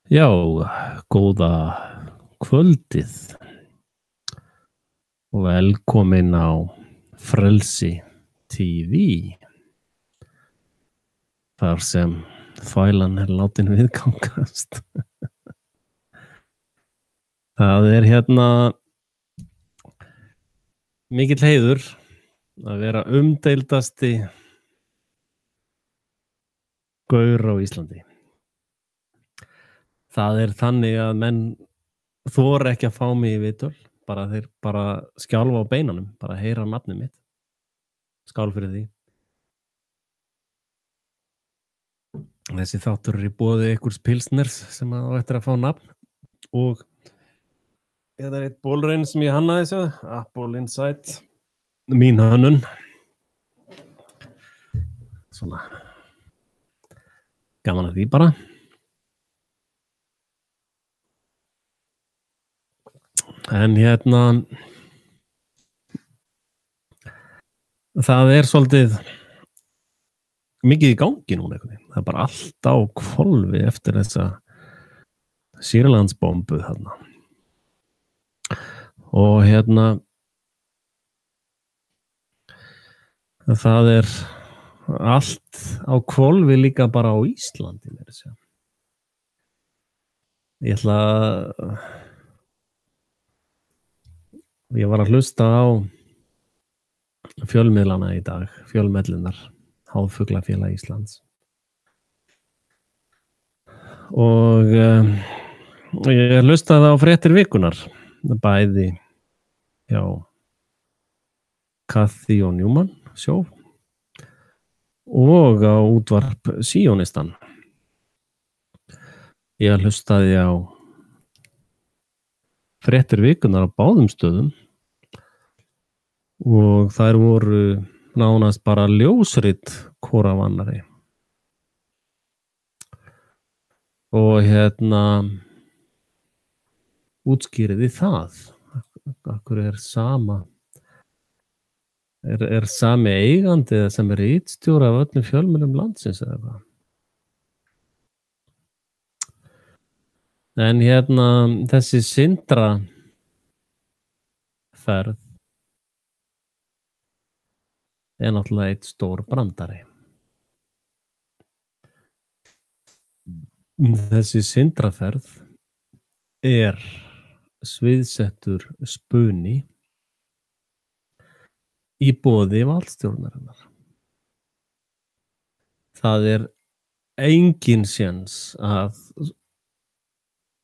Já, góða kvöldið og velkomin á Frelsi TV þar sem þvælan látin viðgangast. Það hérna mikill heiður að vera umdeildasti gaur á Íslandi. Það þannig að menn þora ekki að fá mig í viðtöl, þeir skjálfa á beinunum, heyra nafnið mitt. Skál fyrir því. Þessi þáttur í boði einhvers pilsners sem á eftir að fá nafn og þetta eitt bólrein sem ég hannaði þessu, Apple Insight, mín hönnun. Svona gaman að því bara. En það svolítið mikið í gangi núna einhvern veginn. Það bara allt á hvolfi eftir þessa Sýrlandsbombu þarna. Og það allt á hvolfi líka bara á Íslandi meira að segja. Ég var að hlusta á fjölmiðlana í dag, fjölmiðlunar, Háfuglafélag Íslands. Og ég hlustaði á fréttir vikunar, bæði hjá Kathy og Newman sjó og á útvarp Síonistan. Ég hlustaði á fréttir vikunar á báðum stöðum og þær voru nánast bara ljósrit hvor af annarri. Og útskýriði það. Akkur sama sami eigandi eða sem ritstjóri af öllum fjölmiðlum landsins eða hvað. En þessi Sindra ferð náttúrulega eitt stór brandari. Þessi Sindra ferð sviðsettur spuni í boði valdstjórnarinnar. Það engin séns að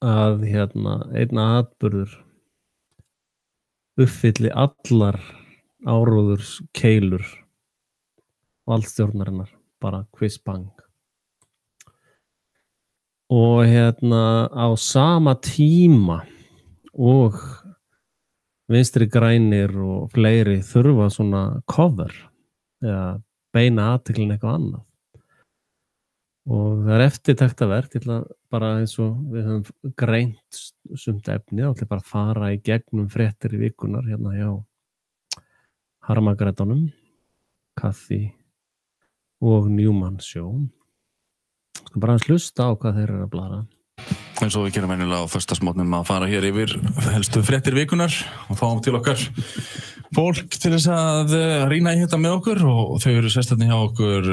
einn atburður uppfylli allar áróðurs keilur valdstjórnarinnar, bara quiz bang. Og á sama tíma og Vinstri grænir og fleiri þurfa svona cover eða beina athyglin eitthvað annað. Og það eftirtektarvert, ég ætla bara eins og við höfum greint sumt efni, þá ætla ég bara að fara í gegnum fréttir í vikunar hjá Harmagrætunum, Kathy og Newman sjó. Bara að hlusta á hvað þeir að blara. Eins og við gerum venjulega á föstudagsmorgnum að fara hér yfir helstu fréttir vikunar og fáum til okkar fólk til þess að rýna í þetta með okkur og þau sérstaklega hjá okkur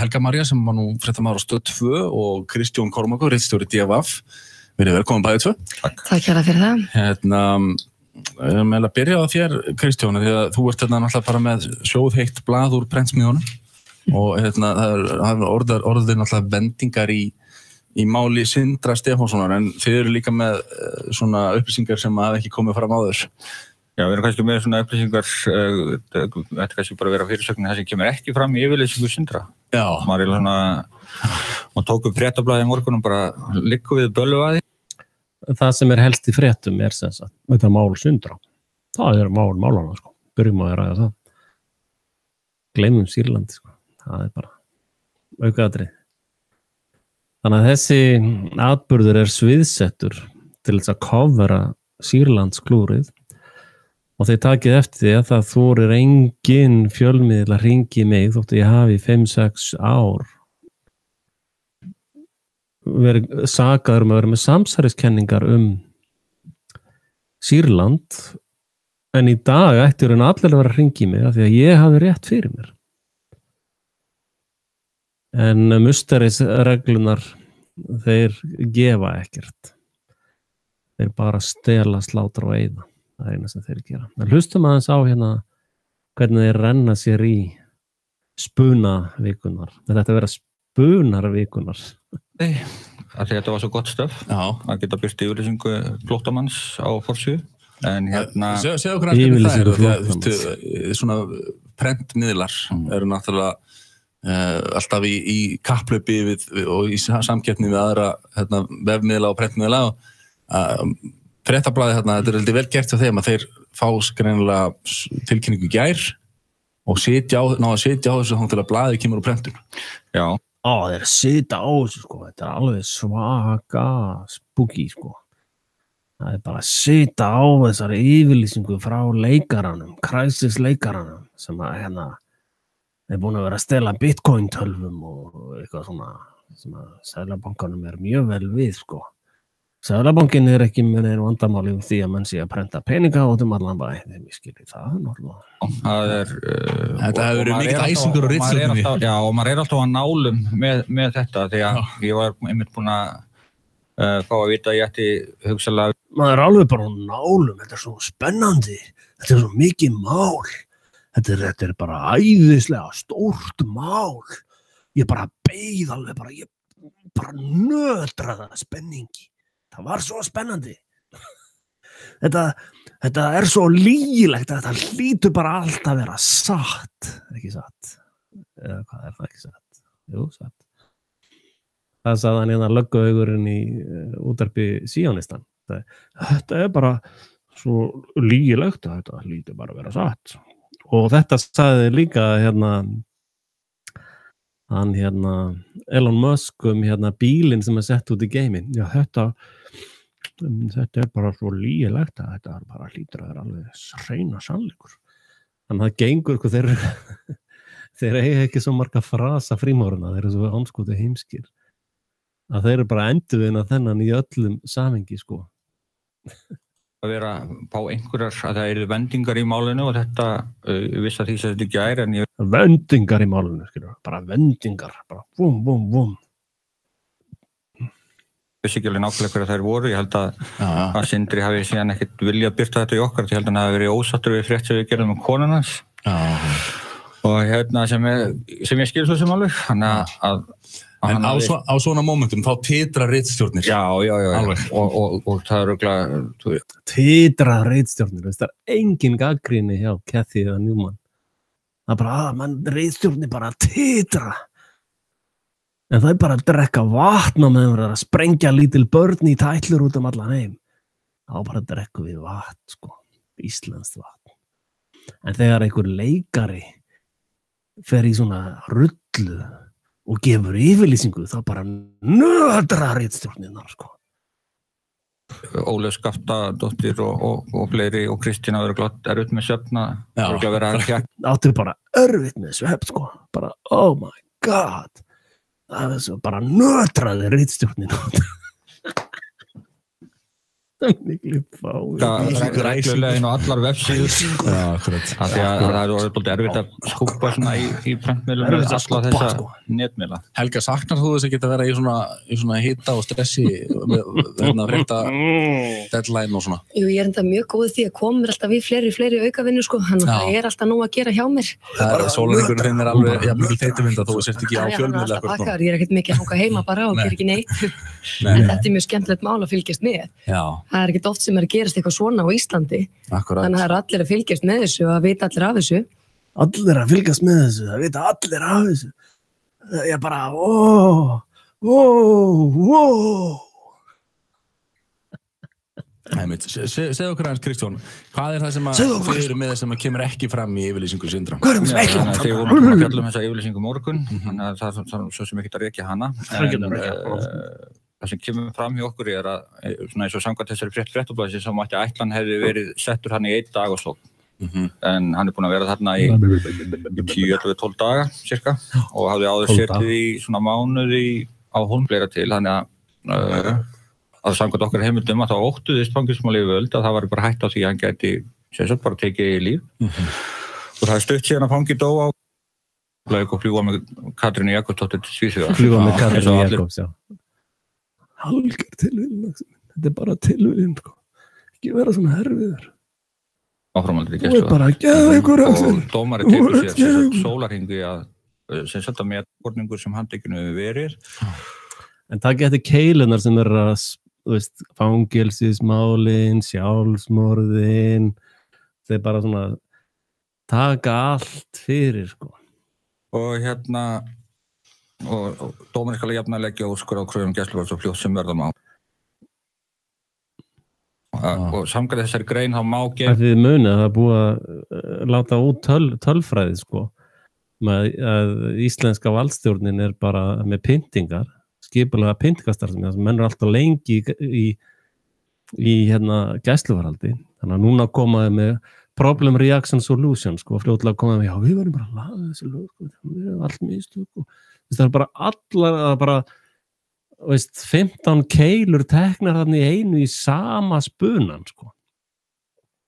Helga María sem var nú fréttamaður á Stöð 2 og Kristjón Kormákur, ritstjóri DFF. Verið velkomin bæði tvö. Takk kærlega fyrir það. Með að byrja á þér, Kristjón, því að þú ert náttúrulega bara með sjóðheitt blað úr prentsmiðjunum og það orðið náttúrulega vendingar í máli Sindra Stefánssonar, en þið eru líka með svona upplýsingar sem hafa ekki komið fram áður. Já, við erum kannski með svona upplýsingar, þetta kannski bara vera fyrirsögnin það sem kemur ekki fram í yfirlýsingu Sindra. Já. Maður tók upp fréttablaði í morgunum bara liggur við bölvaði. Það sem helst í fréttum sem sagt, þetta mál Sindra. Það málana, sko. Byrjum að ræða það. Gleymum Sýrlandi, sko. Það bara aukaatriði. Þannig að þessi atburður sviðsettur til þess að covera Sýrlandsklúrið og þeir takið eftir því að það þorir engin fjölmiðil að hringi mig þótt ég hafi 5-6 ár verið sakaður að vera með samsæriskenningar Sýrland en í dag ætti allir að vera að hringja í mig af því að ég hafði rétt fyrir mér. En musterisreglunar þeir gefa ekkert. Þeir bara stela, slátra og eyða. Það eina sem þeir gera. En hlustum aðeins á hvernig þeir renna sér í spunavikunar. Þetta vera spunarvikunar. Þetta var svo gott stöf að geta byrst yfirlýsingu flóttamanns á forsíðu. En segðu okkur hvernig það svona prentmiðlar eru náttúrulega alltaf í kapphlaupi og í samkeppni við aðra vefmiðla og prentmiðla og fréttablaðið þetta er heldur vel gert hjá þeim að þeir fá greinilega tilkynningu í gær og ná að sitja á þessu þá til að blaðið kemur úr prentun. Já. Þeir sitja á þessu sko, þetta er alveg svaka spooky sko. Það er bara að sitja á þessari yfirlýsingu frá leikaranum, kræsisleikaranum sem að er búin að vera að stela bitcoin-tölvum og eitthvað svona sem að Seðlabankanum er mjög vel við sko. Seðlabankin er ekki með neina vandamáli því að menn sé að prenta peninga út allan bæ. Þeim ég skilji það náttúrulega. Þetta hefur verið mikill æsingur og ritstjórninni. Já, og maður er alltaf á nálum með þetta því að ég var einmitt búin að fá að vita að ég ætti hugsalega. Maður er alveg bara á nálum, þetta er svo spennandi, þetta er svo mikið mál. Þetta er bara æðislega stórt mál. Ég bara beið alveg ég bara nötraði það spenningi. Það var svo spennandi. Þetta er svo lygilegt að þetta hlýtur bara allt að vera satt. Ekki satt. Eða hvað er það ekki satt? Jú, satt. Það sagði hann lögguaugurinn í útvarpi Síonistan. Þetta er bara svo lygilegt að þetta hlýtur bara að vera satt. Og þetta sagði líka Elon Musk bílinn sem sett út í geiminn. Já, þetta er bara svo lygilegt að þetta bara hlýtur að vera alveg hreina sannleikur. Þannig að það gengur þeir eiga ekki svo marga frasa frímóruna, þeir eru svo anskoti heimskir. Að þeir eru bara endurvinna þennan í öllum samhengi sko. Að fá einhverjar að það eru vendingar í málinu og þetta viss að því sem þetta ekki er en ég... Vendingar í málinu, bara vendingar, bara vum. Ég vissi ekki alveg nákvæmlega hverja þær voru, ég held að Sindri hafi síðan ekkert viljað birta þetta í okkar, ég held að hann hafi verið ósattur við frétt sem við gerðum konuna hans. Og sem ég skil svo sem alveg, En á svona momentum þá titra ritstjórnir. Já. Og það er örugglega titra ritstjórnir, það er engin gagnrýni hjá Kathy eða Newman. Það er bara ritstjórnir bara titra. En það er bara að drekka vatn og meðan það er að sprengja lítil börn í tætlur út allan heim. Þá bara drekku við vatn, sko. Íslenskt vatn. En þegar einhver leikari fer í svona rullu og gefur yfirlýsingu, þá bara nötrar ritstjórnirnar, sko. Ólöf Skaftadóttir og fleiri og Kristína eru glatt erfitt með svefna. Áttu bara erfitt með svefn, sko. Bara, oh my god. Það er svo bara nötraði ritstjórnirnar. Miklu fáið. Reglulega inn á allar vefsíður. Já, akkurat. Það er orðið erfitt að skúpa svona í prentmiðlum með alla þessa netmiðla. Helga, saknar þú þess að geta vera í svona hita og stressi með frétta deadline og svona? Jú, ég er enda mjög góð því að komur alltaf í fleiri aukavinnu, sko. Þannig að það er alltaf nóg að gera hjá mér. Sólarhringurinn þinn er alveg mikil þeytumynd að þú sért ekki á fjölmiðla. Ég er ekkert mikið að hanga heima bara og gera ekki neitt. En þetta er mjög skemmtilegt mál að fylgjast með. Það er ekkert oft sem er að gerast eitthvað svona á Íslandi. Akkurat. Þannig að það eru allir að fylgjast með þessu og að vita allir af þessu. Allir að fylgjast með þessu, að vita allir af þessu. Ég bara, Segðu okkur aðeins, Kristján, hvað er það sem þið eru með sem kemur ekki fram í yfirlýsingu Sindra? Hvað er það sem ekki fram? Þegar við vorum að fjalla þessa yfirlýsingu morgun, þannig að það er svo sem ekki að rekja hana. Það sem kemur fram hjá okkur er að, svona eins og samkvæmt þessari fréttablaði sem mætti ætlan hefði verið settur hann í 1 dag og svo. En hann er búinn að vera þarna í 10-12 daga, cirka, og hafði áður setið í svona mánuði á Hólmleira til, þannig að samkvæmt okkar heimildum að þá óttuðist fangelsismálayfirvöld að það var bara hætt á því að hann gæti sem sagt bara tekið í líf. Og það stutt síðan að fangi dó á og fljúga með Katrínu Jakobsdóttur til Svíþjóðar. Fljúga með Katrínu Jakobs, já. Hálfgerð tilviljun, þetta bara tilviljun, sko. Ekki vera svona herfiður. Áframhaldið í gæslu. Þú bara að gefa ykkur og dómari tekur sér sólarhringi að sem sagt að með borningur sem handtekinu verið. En takk eftir keilunar sem að, þú veist, fangelsismálin, sjálfsmorðin, þeir bara svona taka allt fyrir, sko. Og og dómarinn skal jafna leggja úrskurð á kröfum gæsluvarðs og fljótt sem verða má. Og samkvæmt þessari grein þá má Þið munið að það er búið að láta út tölfræði, sko, með að íslenska valdstjórnin bara með pyntingar, skipulega pyntingastarfsemi, þess að menn alltaf lengi í gæsluvarðhaldi. Þannig að núna komaði með problem reaction solution, sko, fljótlega komaði með, já, við varum bara að laga þessi lög, sko, við erum allt mistök, og það bara allar, veist, 15 keilur teknar þarna í einu í sama spunan, sko,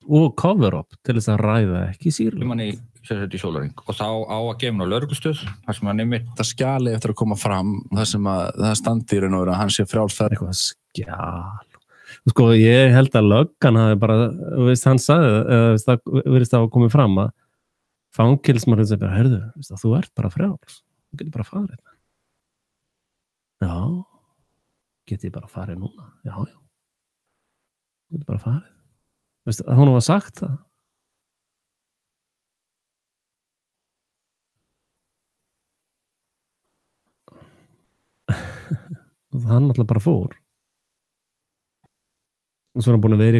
og cover-up til þess að ræða ekki sýrlega. Í sólarhring og þá á að gefa hann á lögreglustöð þar sem hann það skjali eftir að koma fram þar sem að það standi í raun og veru að hann sé frjálsferð. Eitthvað skjal. Sko, ég held að löggan hafi bara, veist, hann sagði, það virðist að komið fram að fangelsismálin sem bara, heyrðu, veist, þú ert bara frjáls, þú getur bara farið. Já, get ég bara farið núna? Já. Þú getur bara farið. Veist, hún var sagt það. Og hann alltaf bara fór. Og svo er hann búin að vera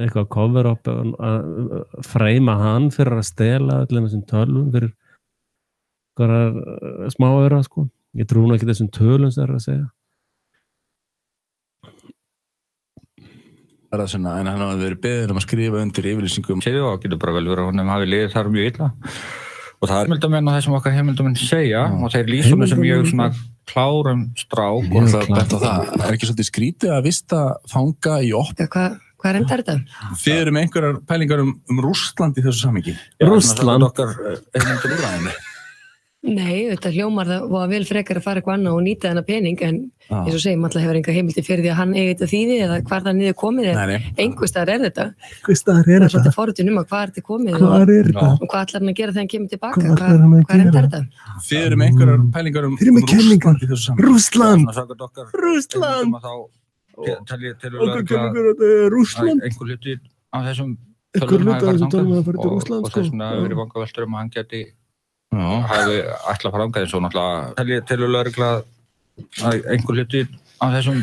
eitthvað cover-up að freyma hann fyrir að stela allir þessum tölvum fyrir eitthvað smáöra, sko. Ég trúi nú ekki þessum tölum sem það að segja. Það svona, en hann hafi verið beðinn að skrifa undir yfirlýsingum. Segðu og getur bara vel verið að honum hafi liðið þar mjög illa. Og það heimildamenn og það sem okkar heimildamenn segja og þeir lýsum þessum mjög svona klárum strák og það bent á það. Ekki svolítið skrítið að vista fanga í opn? Hvað endar þetta? Þið eru með einhverjar pælingar Rússland í þessu samhengi. Rússland? Okkar heimildur úrræðinni. Nei, þetta hljómar það var vel frekar að fara eitthvað annað og nýta þennan pening en eins og segjum alltaf hefur enga heimildi fyrir því að hann eigi þetta þýði eða hvar það niður komið einhver staðar þetta. Einhver staðar þetta. Það er svolítið forutun að hvað þetta komið og hvað ætlar hann að gera þegar hann kemur tilbaka. Hvað endar þetta? Þið eru með einhverjar pælingar Rússland í þessu samhengi. Rússland. Einhver hluti á þessum tölum hafi farið til Rússland og þess vegna hefur verið vangaveltur að hann geti hafi ætlað að fara ánga eins og náttúrulega telur lögregla að einhver hluti á þessum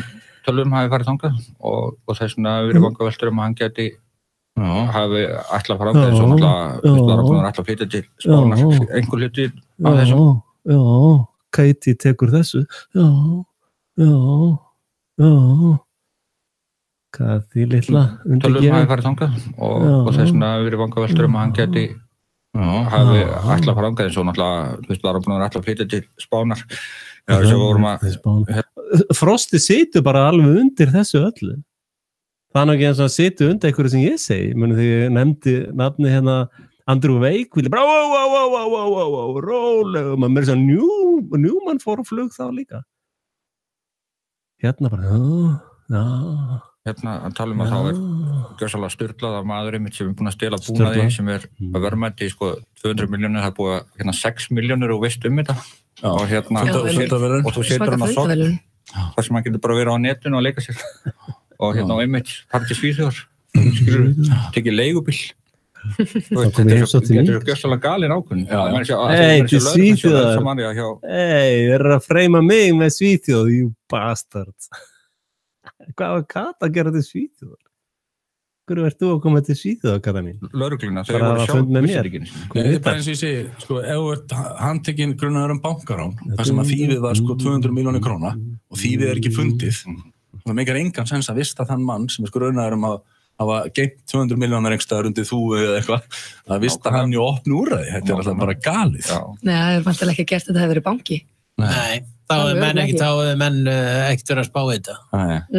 tölvum hafi farið þangað og þess vegna hefur verið vangaveltur að hann geti hafi ætlað að fara ánga eins og náttúrulega ætlað að flytja til Spánar einhver hluti á þessum. Já, Katie tekur þessu. Já. Hvað því litla undir tölvum hafi farið þangað og þess vegna hefur verið vangaveltur að hann geti hafi ætlað að fara ánga eins og náttúrulega það var búin að ætla að flytja til Spánar. Frosti situr bara alveg undir þessu öllu. Það er ekki eins og að situr undir einhverju sem ég segi. Þegar ég nefndi nafni Andrew Wakefield, bara rólega, maður með þess að Newman fór á flug þá líka. Hérna bara, já. Hérna að tala að það gjörsamlega sturlað af maður einmitt sem er búin að stela búnaði sem að verðmæti 200 milljónir, það er búið 6 milljónir og veist þetta og þú setur hann á sokk þar sem hann getur bara verið á netinu og leika sér og einmitt farið til Svíþjóðar tekið leigubíl þetta er gjörsamlega galin ákvörðun til Svíþjóðar þeir að freyma mig með Svíþjóð, you bastard. Hvað var Kata að gera til Svíþjóðar? Hverju ert þú að koma til Svíþjóðar, Kata mín? Lögregluna, þau voru sjálf missirikinn. Það er bara eins og ég segi, ef þú ert handtekinn grunaður bankarán, þar sem að þýfið var 200 milljónir króna og þýfið er ekki fundið, það meikar engan sens að vista þann mann sem er grunaður að hafa geymt 200 milljónar einhverstaðar undir þúfu eða eitthvað, að vista hann í opnu úrræði. Þetta er alltaf bara galið. Nei, það er vantilega ekki gert að það hefur verið banki. Nei, menn ekkert vera að spá þetta.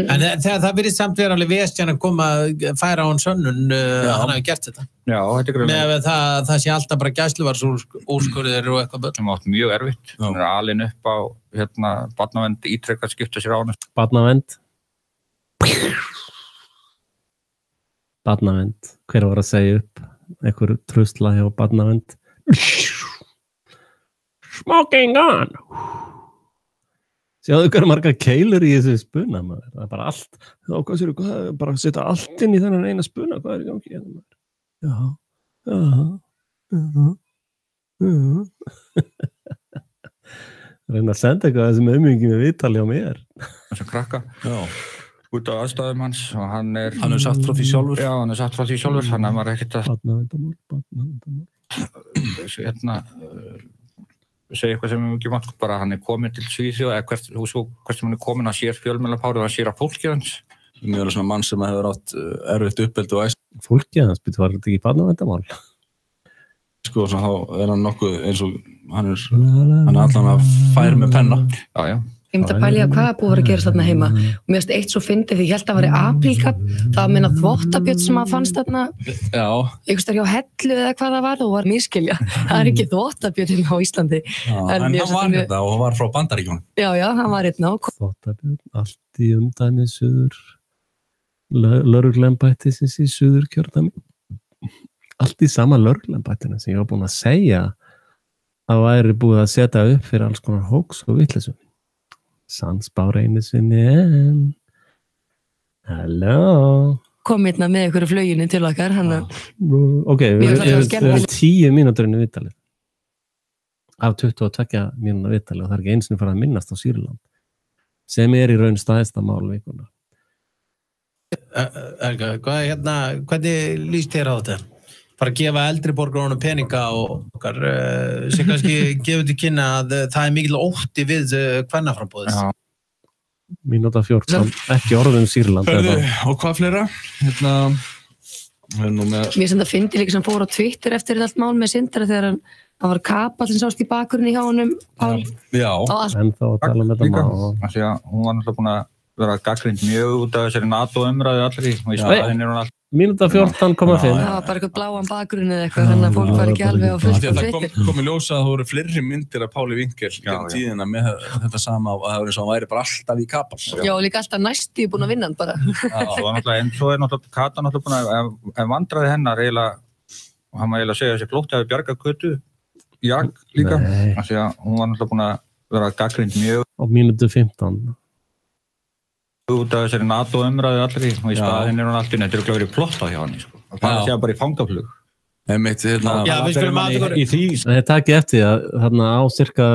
En það virðist samt vera alveg vesjan að koma að færa á hann sönnun hann hafi gert þetta. Já, þetta er grunn. Með það sé alltaf bara gæsluvarðsúrskurðir og eitthvað börn. Það átt mjög erfitt. Hún alin upp á barnavernd ítrekka að skipta sér á hann. Barnavernd. Hver var að segja upp einhver trusla hjá barnavernd? Smoking on! Sjáðu hverju margar keilur í þessu spuna, maður. Það bara allt. Hvað séu, bara setja allt inn í þennan eina spuna. Hvað í gangi? Reyna að senda eitthvað þessum auðmyggi með viðtali á mér. Þessum krakka. Já. Út á aðstæðum hans og hann er sagt frá því sjálfur. Já, hann er sagt frá því sjálfur. Hann var ekkert að segja eitthvað sem ekki mátt, bara hann er komin til Svíþjóð eða hvert sem hann er komin, hann sér fjölmiðlapárið og hann sér að fólkið hans. Mjög svona mann sem hefur átt erfitt uppeldi og æst. Fólkið hans, var þetta ekki barnaverndarmál? Sko, þá hann nokkuð eins og hann er allan að færa með penna. Já. Ég myndi að pæli að hvað búið að gerast þarna heima og mér finnst eitt svo fyndið því ég held að það væri aprílkapp, það var meina þvottabjörn sem að fannst þarna einhvers þar hjá Hellu eða hvað það var og var miskilja, það er ekki þvottabjörn á Íslandi. En hann var hérna og var frá Bandaríkjunum. Já, hann var hérna. Þvottabjörn, allt í umdæmi suður lögreglembættisins í Suðurkjördæmi. Allt í sama lögreglembættinu sem ég var búin að segja að væri búið að setja upp fyrir alls konar hóks og vitleysu. Sansbár einu sinni Hello. Kom hérna með ykkur fluginu til okkar. Ok, við erum 10 mínútur inn í viðtalið. Af 22 mínútur viðtalið og það er ekki eins og farið að minnast á Sýrland. Sem í raun stæðsta mál vikunar. Hvernig líst þér á þetta? Fara að gefa eldri borgarunum peninga og okkar sem kannski gefur til kynna að það er mikil ótti við kvennaframboðis. Mínúta 14, ekki orðum Sýrland. Og hvað fleira? Mér sem það fyndi líka sem fór á Twitter eftir þetta allt mál með Sindra þegar hann var kapall sem sást í bakgrunni hjá honum. Já. En þá að tala með þetta mál. Því að hún var náttúrulega búin að vera gagnrýnd mjög út af þessari NATO-umræðu allri og í staðinn er hún alltaf. Mínúta 14,5. Það var bara eitthvað bláan bakgrunni eða eitthvað, þannig að fólk var ekki alveg á fullt á Twitter. Það kom í ljós að það voru fleiri myndir af Páli Winkel gegnum tíðina með þetta sama og það var eins og hann væri bara alltaf í kapall. Já, líka alltaf næstu búin að vinna hann bara. En svo er náttúrulega Kata náttúrulega búin að vandræði hennar eiginlega, og hann má eiginlega segja þessi flótti hafi bjargað Kötu, Jag líka, því að hún var náttúrulega búin að vera gagnrýnd mjög. Á mínútu 15. Út af þessari NATO-umræðu allri og í staðinn er hún alltaf þetta er verið plottað hjá hann það sé bara í fangaflug Það takið eftir að þarna á cirka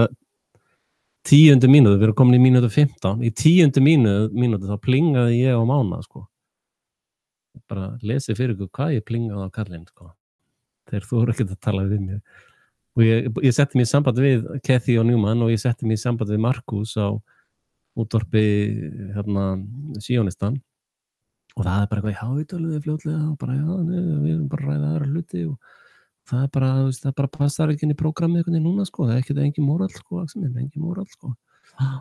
10. mínútu, við erum komin í mínútu 15 í 10. mínútu þá plingaði ég á Mána bara lesið fyrir ykkur hvað ég plingaði á Karlinn þeir þú eru ekkert að tala við mér og ég setti mig í samband við Kathy og Newman og ég setti mig í samband við Markus á útvarpi Síónistan og það er bara eitthvað við töluðum fljótlega og bara við erum bara að ræða aðra hluti og það er bara, það bara passar ekki inn í prógramið einhvern veginn núna það er ekki engin móral engin móral það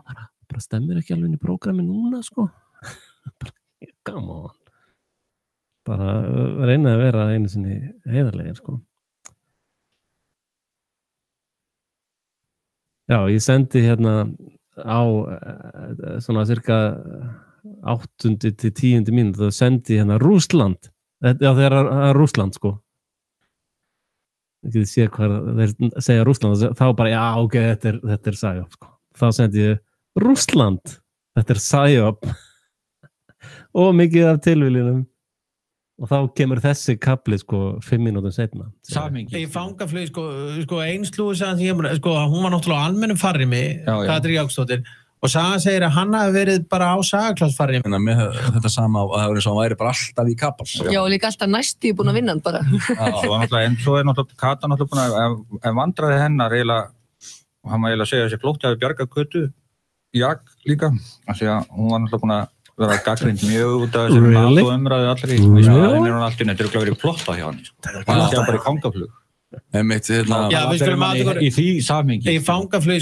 bara stemmir ekki alveg inn í prógramið núna bara gaman bara reyna að vera einu sinni heiðarlegir Já, ég sendi á svona cirka 8. til 10. mínútu þá sendi Rússland þegar Rússland ekki þið sé hvað þeir segja Rússland þá bara já ok, þetta er psyop þá sendi ég Rússland þetta er psyop og mikið af tilviljunum og þá kemur þessi kapli 5 mínútum seinna Í fangaflug einslúi sagði hún var náttúrulega á almennum farrimi Katrín Jakobsdóttir og Saga segir að hann hafi verið bara á Sagaklássfarrimi með þetta sama og það var eins og hann væri bara alltaf í kapall Já, líka alltaf næstu búin að vinna hann bara En svo er náttúrulega Kata náttúrulega búin að vandræði hennar eiginlega og hann má eiginlega segja þessi flótti hafi bjargað Kötu Jag líka því að hún var náttúrulega búin að vera gagnrýnd mjög út af þessari NATO-umræðu allri og í staðinn er hún alltaf þetta er verið plottað hjá hann það sé bara í fangaflug Einmitt, Já, við skulum aðeins í því samhengi. Í fangaflug,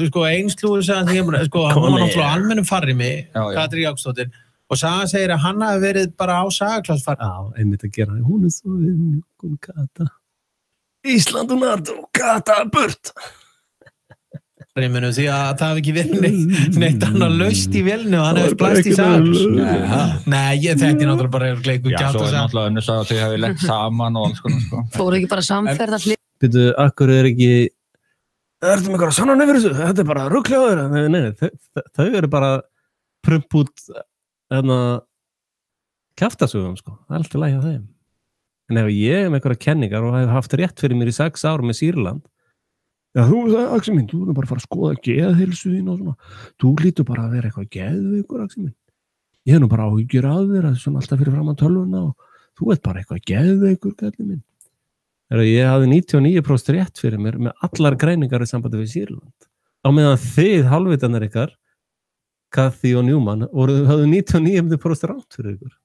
sko einslúður sagði því, sko, hún var náttúrulega almennum farrimi, Katrín Jakobsdóttir, og Saga segir að hann hafi verið bara á Sagaklassfarmi. Já, einmitt að gera. Hún svo við, Kata. Ísland og NATO, Kata, burt! Því að það hafi ekki verið neitt annað laust í vélni og hann hefði plast í Sagaklass. Nei, þetta er náttúrulega bara leikur Já, svo náttúrulega önnur að þau hafi lent saman og alls konar, sko. Fóru ekki bara samferða Býtu, akkur ekki ertu með eitthvað sannan yfir þessu? Þetta bara rugljóður. Nei, þau eru bara prump út kjaftasögum, sko. Það alltaf lægja þeim. En ef ég með eitthvað kenningar og hef haft rétt fyrir mér í 6 ár með Sýrland Já, Axel minn, þú bara að fara að skoða geðheilsu þín og svona. Þú lítur bara að vera eitthvað geðveikur, Axel minn. Ég hef bara áhyggjur af þér, það er svona alltaf fyrir framan tölvuna og þú ert bara eitthvað geðveikur, Galli minn. Ég hafði 99% rétt fyrir mér með allar greiningar í sambandi við Sýrland. Á meðan þið, hálfvitarnir ykkar, Kathy og Newman, hafðu 99% rátt fyrir ykkur.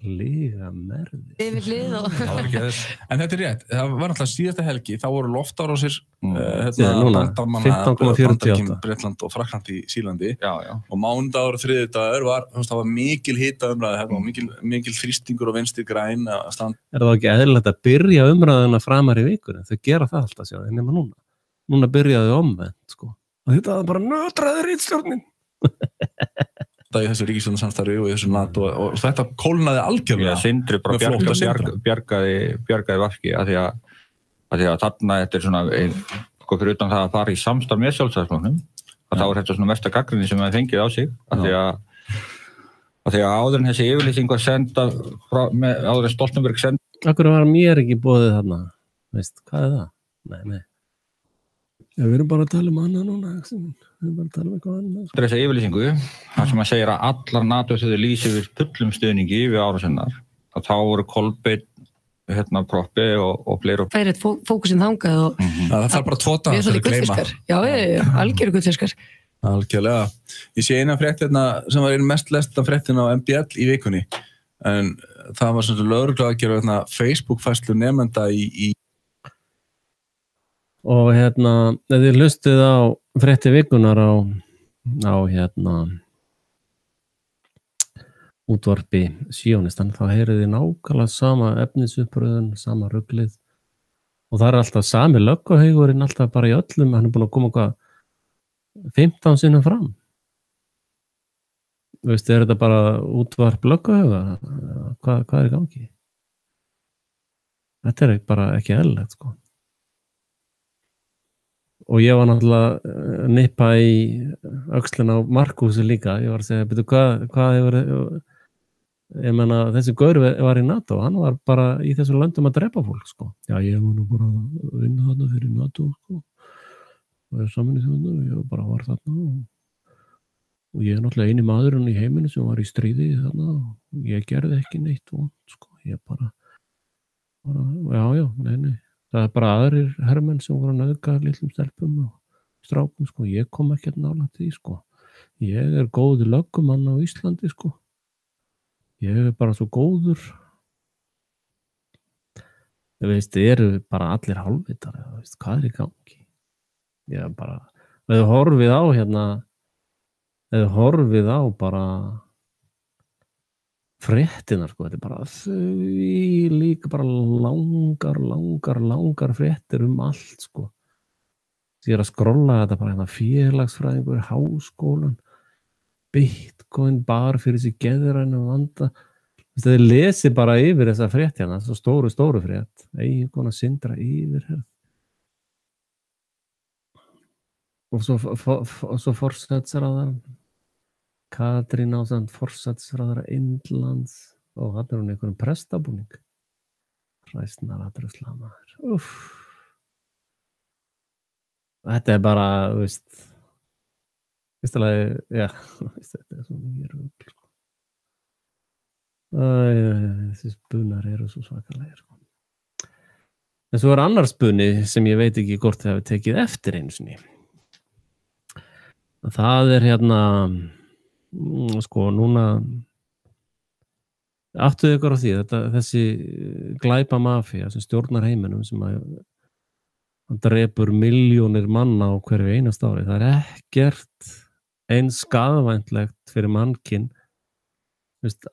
Líga merði. Yfir hlið og... En þetta er rétt, það var náttúrulega síðasta helgi, þá voru loftárásir Bandaríkin, Bretland og Frakkland í Sýrlandi og mánudagur og þriðjudagur það var mikil hita umræði, mikil þrýstingur og vinstri græn að standa. Er það ekki eðlilegt að byrja umræðuna framar í vikunni? Þau gera það alltaf sjá, en nema núna. Núna byrjaðu omvend, sko. Og þetta var bara nötraði ritstjórnin. í þessu ríkisstjórnarsamstarfi og í þessu NATO og þetta kólnaði algjörlega. Sindri bara bjargaði Vafki af því að þarna þetta er svona fyrir utan það að fara í samstarf með Sjálfstæðisflokknum þá er þetta svona mesta gagnrýni sem það fengið á sig af því að áður en þessi yfirlýsing var senda áður en Stoltenberg senda Akkur var mér ekki boðið þarna veist, hvað er það? Nei Já, við erum bara að tala annað núna við erum bara að tala eitthvað annað Þessa yfirlýsingu, það sem að segja að allar NATO-þjóðir lýsi við fullum stuðningi við árásinnar að þá voru Kolbeinn Proppi og fleiri Færið fókusinn þangað og Það þarf bara 2 dagar til að gleyma Já, algjöru gullfiskar Algjörlega Ég sé eina frétt sem var einn mest lesta fréttin á MBL í vikunni en það var svona lögregla að gera Facebook-færslu nemenda í Og ef þið hlustið á frétti vikunar á útvarpi Sjónistan, þá heyrið þið nákvæmlega sama efnisuppröðun, sama ruglið og það er alltaf sami lögguhaugurinn alltaf bara í öllum, hann er búin að koma 15 sinnum fram. Veistu, er þetta bara útvarp lögguhauga? Hvað er í gangi? Þetta er bara ekki eðlilegt, sko. Og ég var náttúrulega nippa í öxlina á Markúsi líka. Ég var að segja, betur hvað hefur... Ég meina, þessi gaur var í NATO. Hann var bara í þessu löndum að drepa fólk, sko. Já, ég var nú bara að vinna þarna fyrir NATO, sko. Og ég saman í þarna og ég bara var þarna. Og ég er náttúrulega eini maðurinn í heiminu sem var í stríði þarna. Og ég gerði ekki neitt vont, sko. Ég bara já, nei. Það er bara aðrir hermenn sem voru að nauðga litlum stelpum og strákum, sko. Ég kom ekki nálægt því, sko. Ég er góður löggumann á Íslandi, sko. Ég er bara svo góður. Ég veist, þið eru bara allir hálfvitar, veist, hvað er í gangi? Ég er bara, ef þið horfið á bara fréttinar, sko, þetta er bara þau líka bara langar fréttir allt, sko. Ég er að skrolla þetta bara félagsfræðingur, háskólan, Bitcoin bar fyrir sig geðræna vanda. Þið lesi bara yfir þessa frétt svo stóru frétt, eiginkona Sindra yfirherð. Og svo forsætisráðherrann. Katrín ásamt forsætisráðherra Indlands og hann hún einhverjum prestabúning. Hræsnar aðrusla maður. Þetta er bara, veist, þetta er svo mjög rugl. Þessi spunar eru svo svakalegir. En svo er annar spunni sem ég veit ekki hvort þið hafi tekið eftir einu sinni. Það er sko núna áttuðu ykkur á því þessi glæpa mafía sem stjórnar heiminum sem hann drepur milljónir manna á hverju einast ári, það ekkert eins skaðvæntlegt fyrir mannkinn,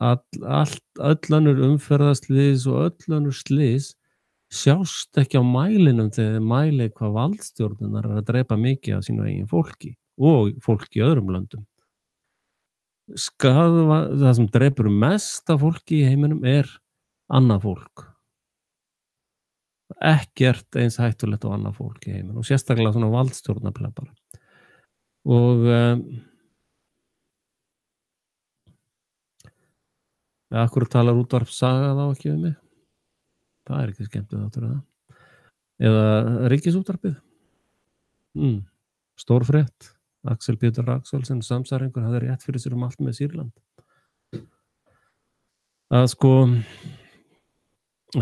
öll önnur umferðarslys og öll önnur slys sjást ekki á mælinum þegar mæli hvað valdstjórnunar að drepa mikið af sínu eigin fólki og fólki í öðrum löndum. Það sem drepur mest af fólki í heiminum annað fólk. Ekkert eins hættulegt á annað fólk í heiminum og sérstaklega svona valdstjórnarpleppar. Og akkur talar útvarpssaga þá ekki við mig? Það ekki skemmtið áttur það. Eða Ríkisútvarpið. Stór frétt. Axel Pétur Axelsson, samsæringur, hafði rétt fyrir sér allt með Sýrland. Að sko,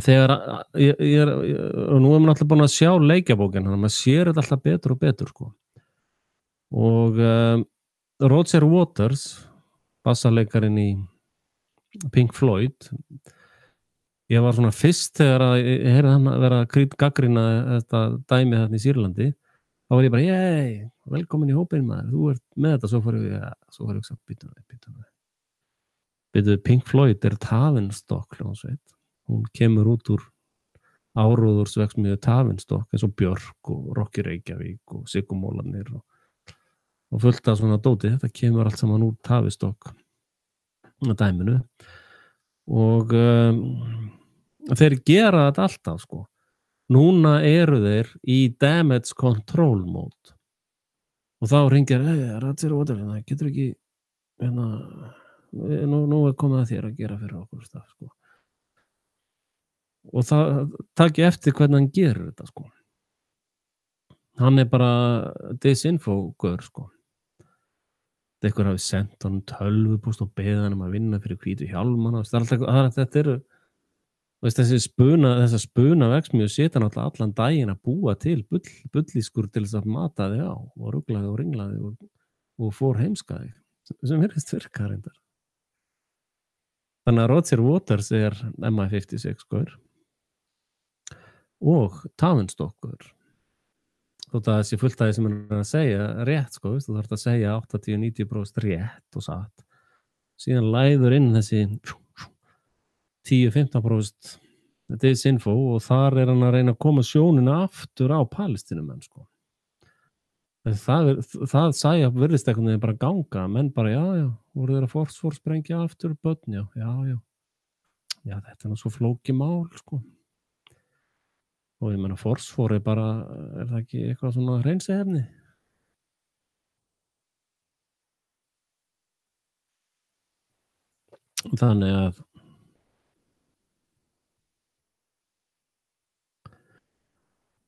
þegar og nú maður alltaf búin að sjá leikjabókin, þannig að maður sér þetta alltaf betur og betur, sko. Og Roger Waters, bassalekarinn í Pink Floyd, ég var svona fyrst þegar ég heyrði hann að vera að gagnrýna þetta dæmi þarna í Sýrlandi, þá var ég bara, velkomin í hópinn maður, þú ert með þetta, svo fór ég sagt, býtum Pink Floyd Tavistock hljómsveit, hún kemur út úr áróðursverksmiðju Tavistock, eins og Björk og Rocky Reykjavík og Sigumólanir og fullt af svona dóti, þetta kemur allt saman úr Tavistock dæminu og þeir gera þetta alltaf, sko. Núna eru þeir í damage control mode og þá ringir Roger Waters, það getur ekki nú komið að þér að gera fyrir okkur stað, sko. Og það taki eftir hvernig hann gerir þetta, sko. Hann bara disinfo-gaur, sko. Einhver hafi sendt honum tölvupóst og beðið hann að vinna fyrir hvítu hjálmana. Þetta eru þessar spuna verksmiðjur sita náttúrulega allan daginn að búa til bullískur til þess að mata þig á og ruglaði og ringlaði og fór heimskaði sem virðist virka reyndar. Þannig að Roger Waters MI56 gaur og Tavistock gaur. Þótt að þessi fullt að því sem hann að segja rétt, sko, þú þarft að segja 80-90% rétt og satt. Síðan læður inn þessi 10-15% disinfo og þar hann að reyna að koma sjónina aftur á Palestínumenn, sko. Það sæja virðist einhvern veginn bara ganga, menn bara, já, voru þeir að fórsprengja aftur börn, já, þetta nú svo flókið mál, sko. Og ég meina fórsfóri bara, það ekki eitthvað svona hreinsefni? Þannig að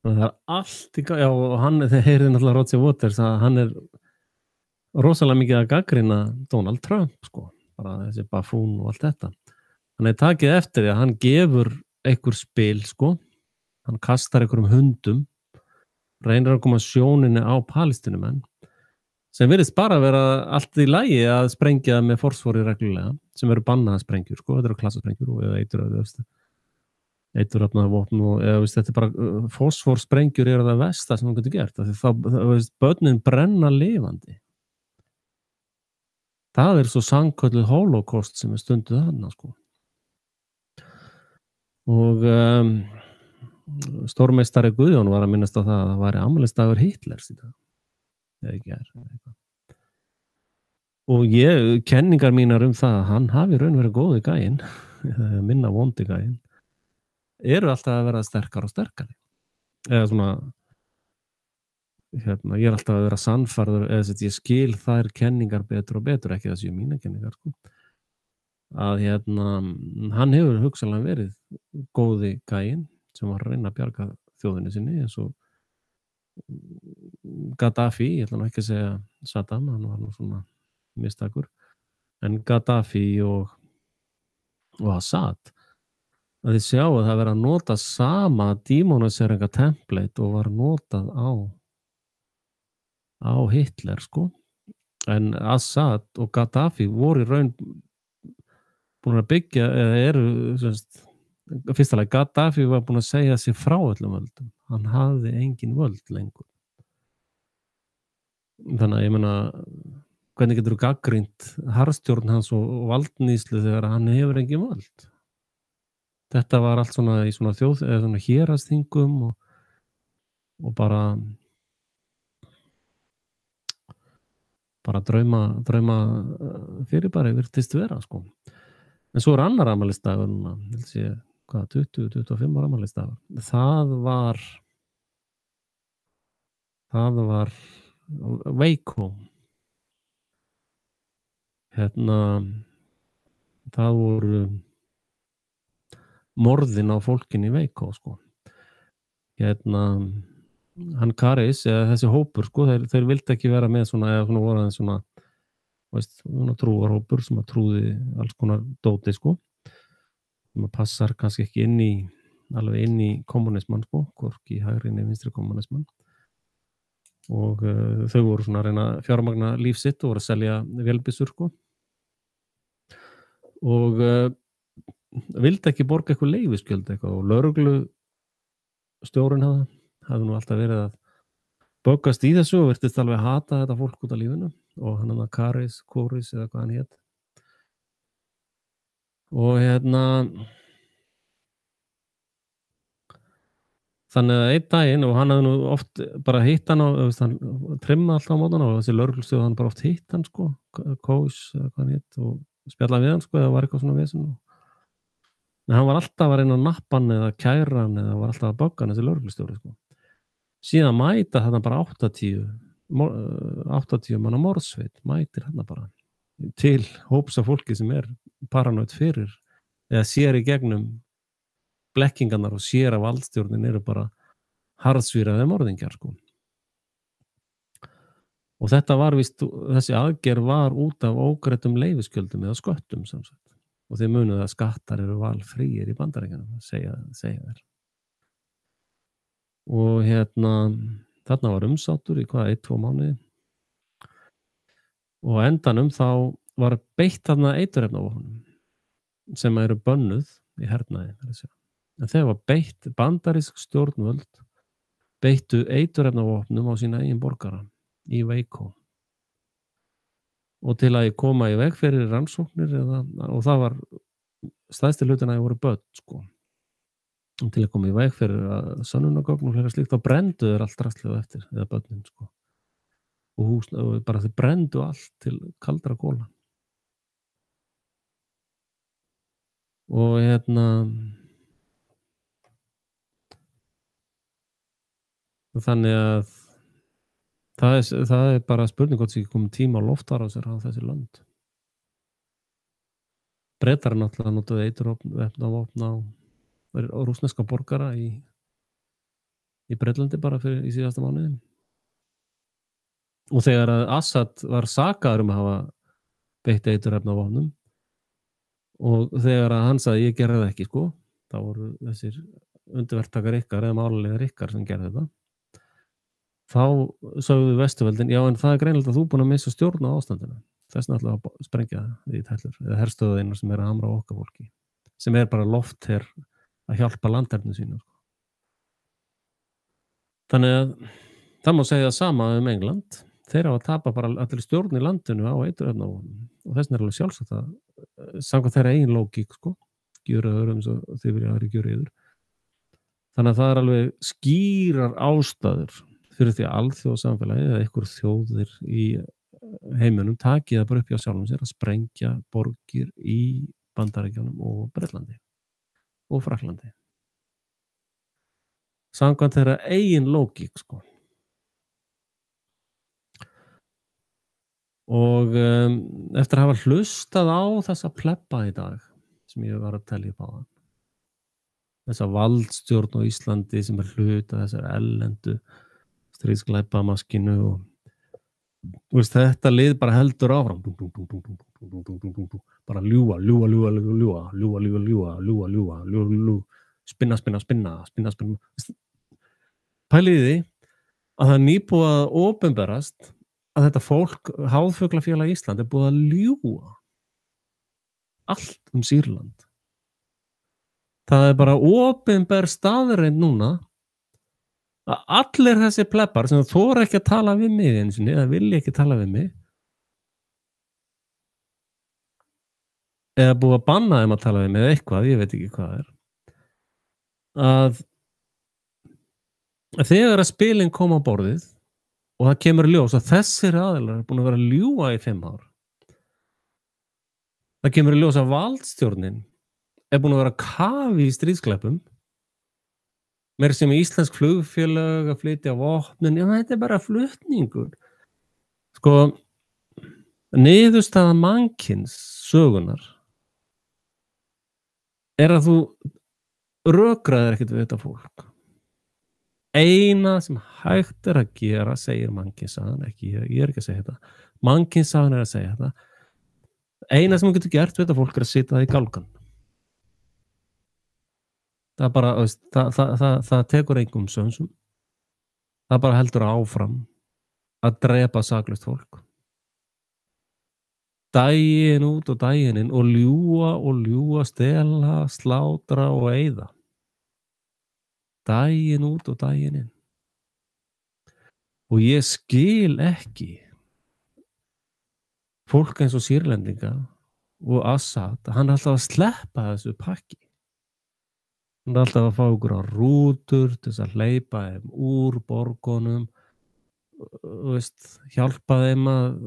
það allt í gang, já, og þeir heyrði náttúrulega Roger Waters að hann rosalega mikið að gagnrýna Donald Trump, sko, bara þessi bafún og allt þetta. Hann takið eftir því að hann gefur einhver spil, sko, hann kastar einhverjum hundum, reynir að koma sjóninni á Palestínumenn, sem virðist bara vera allt í lagi að sprengja með fórsfóri reglulega, sem eru bannaða sprengjur, sko, þetta eru klassasprengjur og eituröfnaða vopn og þetta bara fósforsprengjur það versta sem hann getur gert, þá börnin brenna lifandi. Það svo sannkölluð holocaust sem stunduð þarna, sko. Og stórmeistari Guðjón var að minnast á það að það væri afmælisdagur Hitlers í dag. Eða ekki eitthvað. Og kenningar mínar það að hann hafi raun verið góði gæinn, minna vondi gæinn, eru alltaf að vera sterkar og sterkari. Eða svona, ég alltaf að vera sannfærður, eða ég skil þær kenningar betur og betur, ekki þessi mína kenningar, sko. Að hann hefur hugsanlega verið góði gæinn, sem var að reyna að bjarga þjóðinni sinni, eins og Gaddafi, ég ætla nú ekki að segja Saddam, hann var nú svona mistakur, en Gaddafi og Assad, að þið sjá að það verið að nota sama dímoniseringa template og var notað á Hitler, sko, en Assad og Gaddafi voru í raun búin að byggja, eða eru fyrsta lagi, Gaddafi var búin að segja sig frá öllum völdum. hann hafði engin völd lengur. Þannig að ég meina, hvernig getur þú gagnrýnt harðstjórn hans og valdníðslu þegar hann hefur engin völd? Þetta var allt svona í svona eða svona hérasþingum og bara drauma fyrirbæri virtist vera, sko. En svo annar afmælisdagur núna, held ég, 20-25 ára afmælisdagur. Það var Waco. Það voru morðin á fólkinu í Waco, sko. Hann Karis, eða þessi hópur, sko, þeir vildi ekki vera með svona, eða svona voru aðeins svona trúarhópur sem að trúði alls konar dóti, sko. Sem að passar kannski ekki alveg inn í kommunismann, sko, hvorki hægri nei vinstri kommunismann. Og þau voru svona að reyna að fjármagna líf sitt og voru að selja vélbyssur, sko. Og vildi ekki borga eitthvað leyfisgjöld eitthvað, og lögreglustjórinn hafði nú alltaf verið að böggast í þessu og virtist alveg hata þetta fólk út af lífinu, og hann Koris eða hvað hann hét. Og þannig að einn daginn, og hann hafði nú oft bara hitt hann hann trimma alltaf á mótana, og þessi lögreglustjóri hann bara oft hitt hann, sko, Kós eða hvað hann hét, og spjallaði við hann, sko, eða var eitthvað svona vesen. En hann var alltaf að reyna að nappa hann eða kæra hann, eða var alltaf að bögga hann, þessi lögreglustjóri, sko. Síðan mæta þarna bara 80 manna morðsveit, mætir þarna bara til hóps af fólki sem paranoid fyrir, eða sér í gegnum blekkingarnar og sér að valdstjórnin eru bara harðsvíraði morðingjar, sko. Og þetta var víst, þessi aðgerð var út af ógreiddum leyfisgjöldum eða sköttum, sem sagt. Og þeir munuðu að skattar eru valfríir í Bandaríkjunum, segja þeir. Og þarna var umsátur í 1-2 mánuði. Og endanum þá var beitt þarna eiturefnavopnum sem eru bönnuð í hernaði. En þegar var beitt, bandarísk stjórnvöld beittu eiturefnavopnum á sína eigin borgara í Waco. Og til að koma í veg fyrir rannsóknir, og það var stærsti hlutina að voru börn, sko. Og til að koma í veg fyrir að sönnunargögn og fleira slíkt, þá brendu þeir allt rastlið eftir, eða börnin, sko. Og bara þeir brendu allt til kaldra kola. Og þannig að það bara spurning hvort sem ekki komið tíma á loftárásir á þessi land. Bretar náttúrulega notuðu eiturvopn á rússneska borgara í Bretlandi bara í síðasta mánuði. Og þegar Assad var sakaður að hafa beitt eiturefnavopnum, og þegar hann sagði ég gerði það ekki, sko, þá voru þessir undirverktakar ykkar eða málaliðar ykkar sem gerði þetta. Þá sögðu Vesturveldin, já, en það greinilegt að þú búin að missa stjórn á ástandinu. Þess náttúrulega að sprengja því tællur, eða herstöðuðeinar sem að hamra á okkar fólki, sem bara lofther að hjálpa landhernu sínu. Þannig að það má segja sama England. Þeir hafa tapað bara allir stjórn í landinu á eiturefnavopnum, og þess vegna alveg sjálfsagt að samkvæmt þeirra eigin lógík, sko, gjöra öðrum eins og þið vilja aðri gjöra yfir. Þannig að það alveg skýrar ástæður fyrir því að alþjóðasamfélagið eða einhver þjóðir í heiminum taki það bara upp hjá sjálfum sér að sprengja borgir í Bandaríkjunum og Bretlandi og Frakklandi. Samkvæmt þeirra eigin lógík, sko. Og eftir að hafa hlustað á þessa plebba í dag sem ég var að telja upp á það, þessa valdstjórn á Íslandi sem hluta þessar ellendu stríðsglæpamaskinu, og veist, þetta lið bara heldur áfram, bara ljúga, spinna. Pæliði því að það nýbúið að opinberast að þetta fólk, Háðfuglafélag Ísland, búið að ljúga allt Sýrland. Það bara opinber staðreind núna að allir þessi pleppar sem þora ekki að tala við mig eins og eða vilja ekki tala við mig eða búið að banna þeim að tala við mig eða eitthvað, ég veit ekki hvað það er að þegar að spilin kom á borðið og það kemur ljós að þessir aðilar er búin að vera að ljúga í 5 ár það kemur ljós að valdstjórnin er búin að vera að kafi í stríðskleppum meira sem íslensk flugfélög að flytja vopnun, já þetta er bara flutningur sko niðurstaða mannkyns sögunar er að þú rökraðir ekkert við þetta fólk eina sem hægt er að gera segir mannkynssagan, ekki, ég er ekki að segja þetta mannkynssagan er að segja þetta eina sem þú getur gert við þetta fólk er að sitja það í gálgan það bara, það tekur engum sönsum það bara heldur áfram að drepa saklaust fólk daginn út og daginn inn og ljúga, stela, slátra og eyða daginn út og daginn inn og ég skil ekki fólk eins og Sýrlendinga og Assad, hann er alltaf að sleppa þessu pakki hann er alltaf að fá ykkur á rútur til þess að hleypa þeim úr borgunum hjálpa þeim að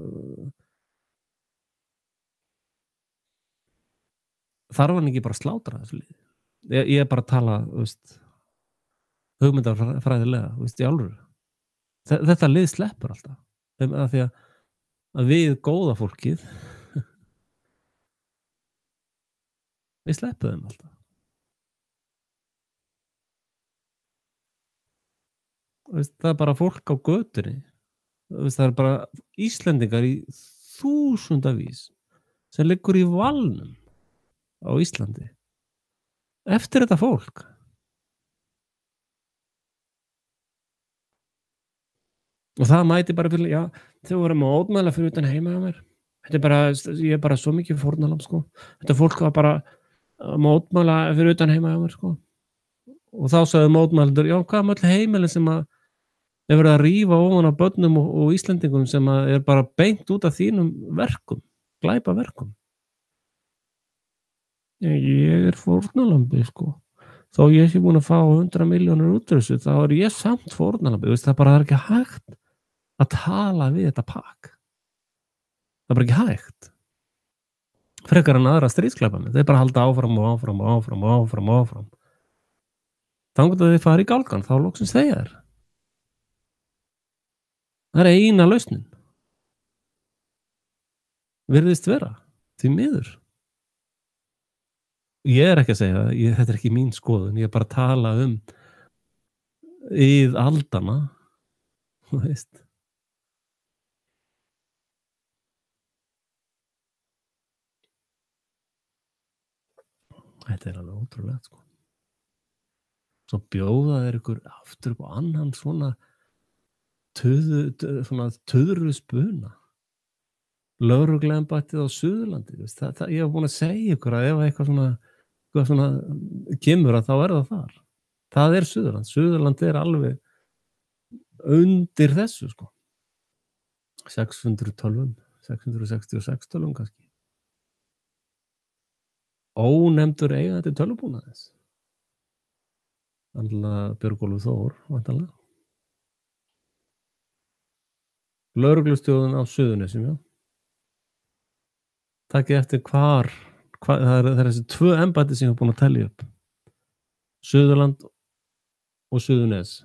þarf hann ekki bara að slátra þessu lið ég er bara að tala hugmyndafræðilega í alvöru þetta lið sleppur alltaf af því að við góða fólkið við sleppum þeim alltaf það er bara fólk á götunni það er bara Íslendingar í þúsundavís sem liggur í valnum á Íslandi eftir þetta fólk og það mæti bara fyrir, já, þau voru með ódmæla fyrir utan heima á mér þetta er bara, ég er bara svo mikið fórnalamb sko, þetta fólk var bara mótmæla fyrir utan heima á mér sko og þá sagði mótmælendur, já, hvað með öll heimilin sem að er verið að rífa ofan á börnum og Íslendingum sem að er bara beint út af þínum verkum, glæpaverkum ég er fórnalambi sko þó ég sé búin að fá 100 milljónir út þessu, þá er ég samt fórnalambi það bara er ekki hægt að tala við þetta pakk það er bara ekki hægt frekar en aðra stríðsklæpana þeir bara halda áfram og áfram og áfram og áfram og áfram þangað að þeir fara í gálgan þá loksins þeir það er eina lausnin virðist vera því miður ég er ekki að segja það, þetta er ekki mín skoðun ég er bara að tala í aldana þú veist þetta er alveg ótrúlega sko svo bjóða þeir ykkur aftur upp á annan svona töðru spuna lögregluembættið á Suðurlandi ég hef búin að segja ykkur að ef eitthvað svona kemur að þá er það er Suðurland er alveg undir þessu sko 666 tölvum kannski ónefndur eigandi tölvubúnaðis andla Björgólfur Þór væntanlega lögreglustjórinn á Suðurnesjum já takið eftir hvar það er þessi 2 embætti sem ég hef búin að telja upp Suðurland og Suðurnes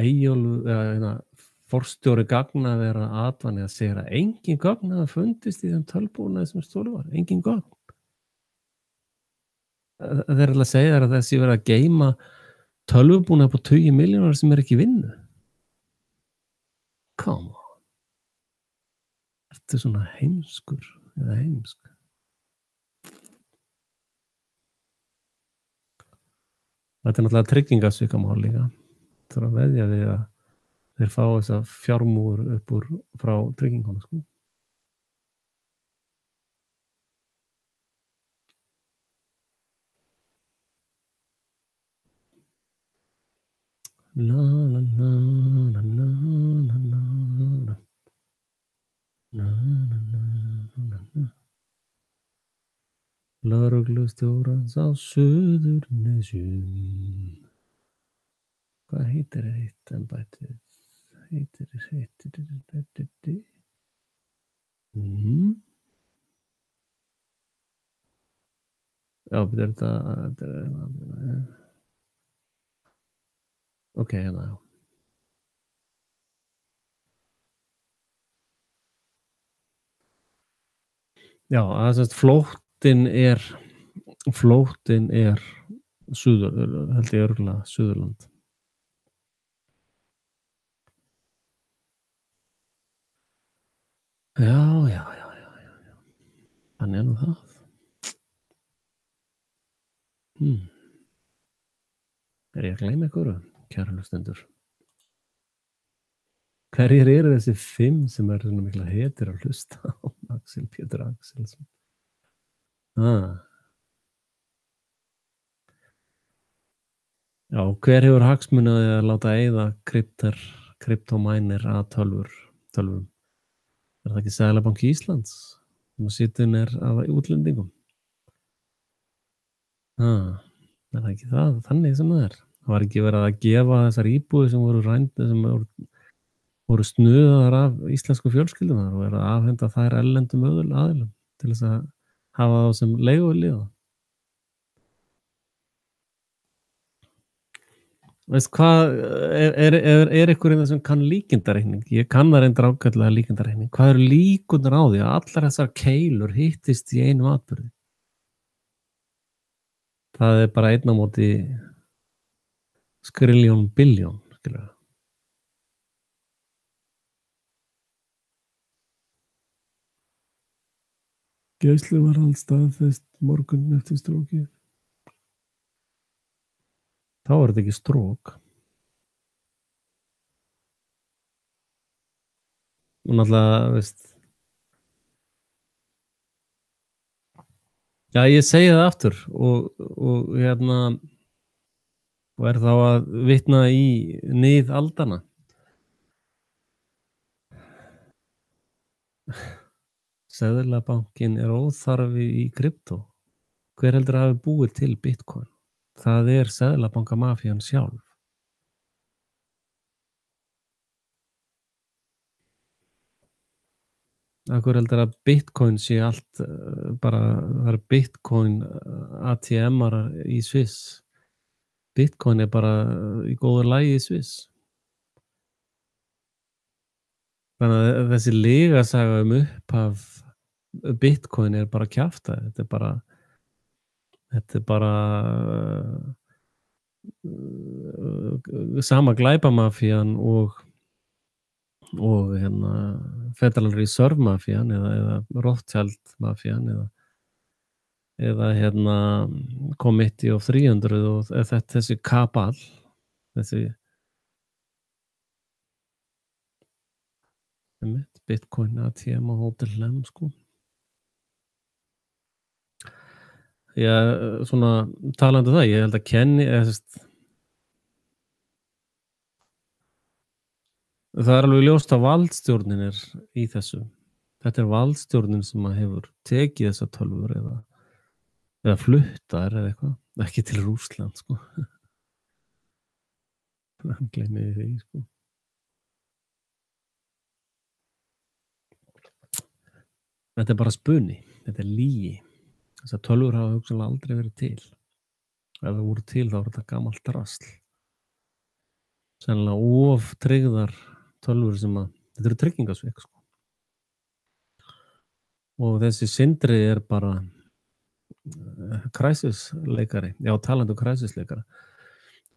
Eyjólfur forstjóri gagnavera Advani að segja að engin gögn hafa fundist í þeim tölvbúnaði sem stólið var, engin gögn þeir eru að segja að þessi verið að geyma tölvubúnaði på 20 milljónar sem er ekki í vinnu come on ertu svona heimskur eða heimsk þetta er náttúrulega tryggingasvikamál líka það er að veðja við að þeir fá þessa fjármúr upp úr frá trygginguna, sko. La la la la la la la la la la la. Lögreglustjórans á Suðurnesjum. Hvað heitir eitt embættið? Heitir Já, betur þetta ok, hérna, já. Já, það er semst flóttinn er suður, held ég örugglega Suðurland. Já. Þannig er nú það. Er ég að gleyma einhverju, kæru hlustendur? Hverjir eru þessi 5 sem eru svona mikla hetir að hlusta á? Axel Pétur Axelsson. Já, hver hefur hagsmunað að láta eyða kryptomænir að tölvum? Er það ekki Seðlabanki Íslands sem sittin er af útlendingum? Er það ekki það? Þannig sem það er. Það var ekki verið að gefa þessar íbúðir sem voru sem voru snuðaðar af íslensku fjölskyldunar og er að afhenda þær erlendum aðilum til þess að hafa þá sem leiguliða. Veist hvað, er ykkur í þessum kann líkindareikning? Ég kann það reyndar ágætlega líkindareikning. Hvað eru líkurnar á því að allar þessar keilur hittist í einum atburði? Það er bara einn á móti skriljón biljón, skilur. Gæsluvarðhald staðfest morgun eftir strókið. Þá er þetta ekki strók. Og náttúrulega, veist. Já, ég segi það aftur og er þá að vitna í nið aldana. Seðlabankinn er óþarfi í kryptó. Hver heldur að hafi búið til Bitcoin? Það er seðlabankamafían sjálf. Hver heldur að Bitcoin sé allt bara, það er Bitcoin ATM-ar í Sviss. Bitcoin er bara í góðu lagi í Sviss. Þannig að þessi lygasaga upphaf Bitcoin er bara kjaftæði. Þetta er bara sama glæpamafían og Federal Reserve mafían eða Rothschild mafían eða Committee of 300 og þessi kabal, þessi Bitcoin ATM og Hotel Lem, sko. Já, svona talandi það, ég held að það er alveg ljóst að valdstjórnin er í þessu. Þetta er valdstjórnin sem hefur tekið þessa tölvur eða fluttar eða eitthvað, ekki til Rússland, sko. Hann gleymið því, sko. Þetta er bara spuni, þetta er lygi. Þessar tölvur hafa hugsanlega aldrei verið til. Ef það voru til þá er þetta gamalt drasl. Sennilega of tryggðar tölvur sem þetta eru tryggingasvik, sko. Og þessi Sindri er bara kræsisleikari, já, talandi kræsisleikari.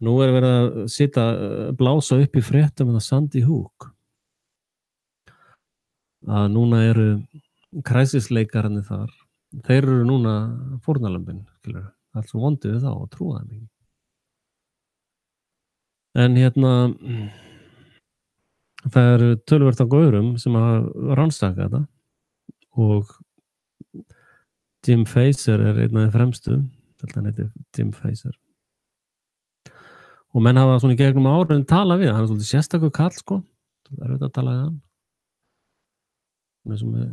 Nú er verið að blása upp í fréttum með Sandy Hook. Að núna eru kræsisleikararnir þar. Þeir eru núna fórnarlömbin, skilur. Allt svo vondið við þá og trúa þeim ekki. En það eru töluvert af gaurum sem að rannsaka þetta og Jim Facer einn af þeim fremstu, þetta heitir Jim Facer. Og menn hafa svona í gegnum árin talað við, hann svolítið sérstakur kall, sko. Það auðvitað að tala við hann. Með sem með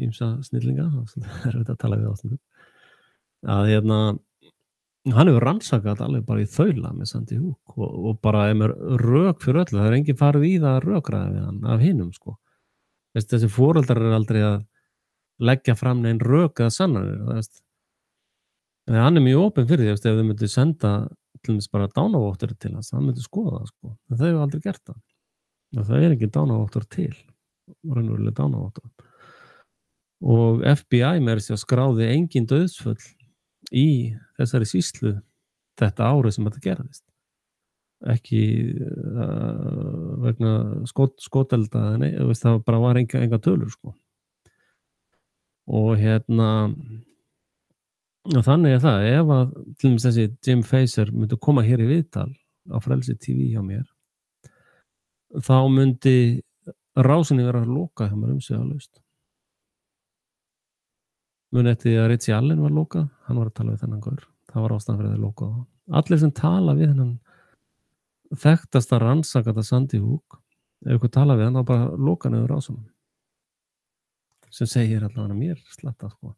ýmsa snillinga, það auðvitað að tala við ástundum. Að hann hefur rannsakað alveg bara í þaula með Sandy Hook og bara með rök fyrir öllu, það er enginn farið í það að rökraða við hann af hinum, sko. Þessi foreldrar aldrei að leggja fram neinn rök eða sannanir, það veist. En hann mjög opinn fyrir því, ef þau myndu senda til þess bara dánavottur til hans, hann myndi skoða það, sko. En þau hefur aldrei gert það. Og það er ekki dánavottur til, raunveruleg dánavottur. Og FBI með þess að skráði engin dauðsföll í þessari sýslu þetta árið sem þetta gerðist. Ekki vegna skotelda, nei, það bara var enga tölur, sko. Og og þannig er það, ef að til dæmis þessi Jim Facer myndi koma hér í viðtal á Frelsi TV hjá mér, þá myndi rásinni vera að loka hjá mér umsvifalaust. Muni eftir að Richie Allen var lokað, hann var að tala við þennan gaur, það var ástæðan fyrir að loka það. Allir sem tala við þennan þekktasta rannsakata Sandy Hook, ef ykkur tala við hann, þá bara loka niður rásunum. Sem segir allavega mér slatta, sko.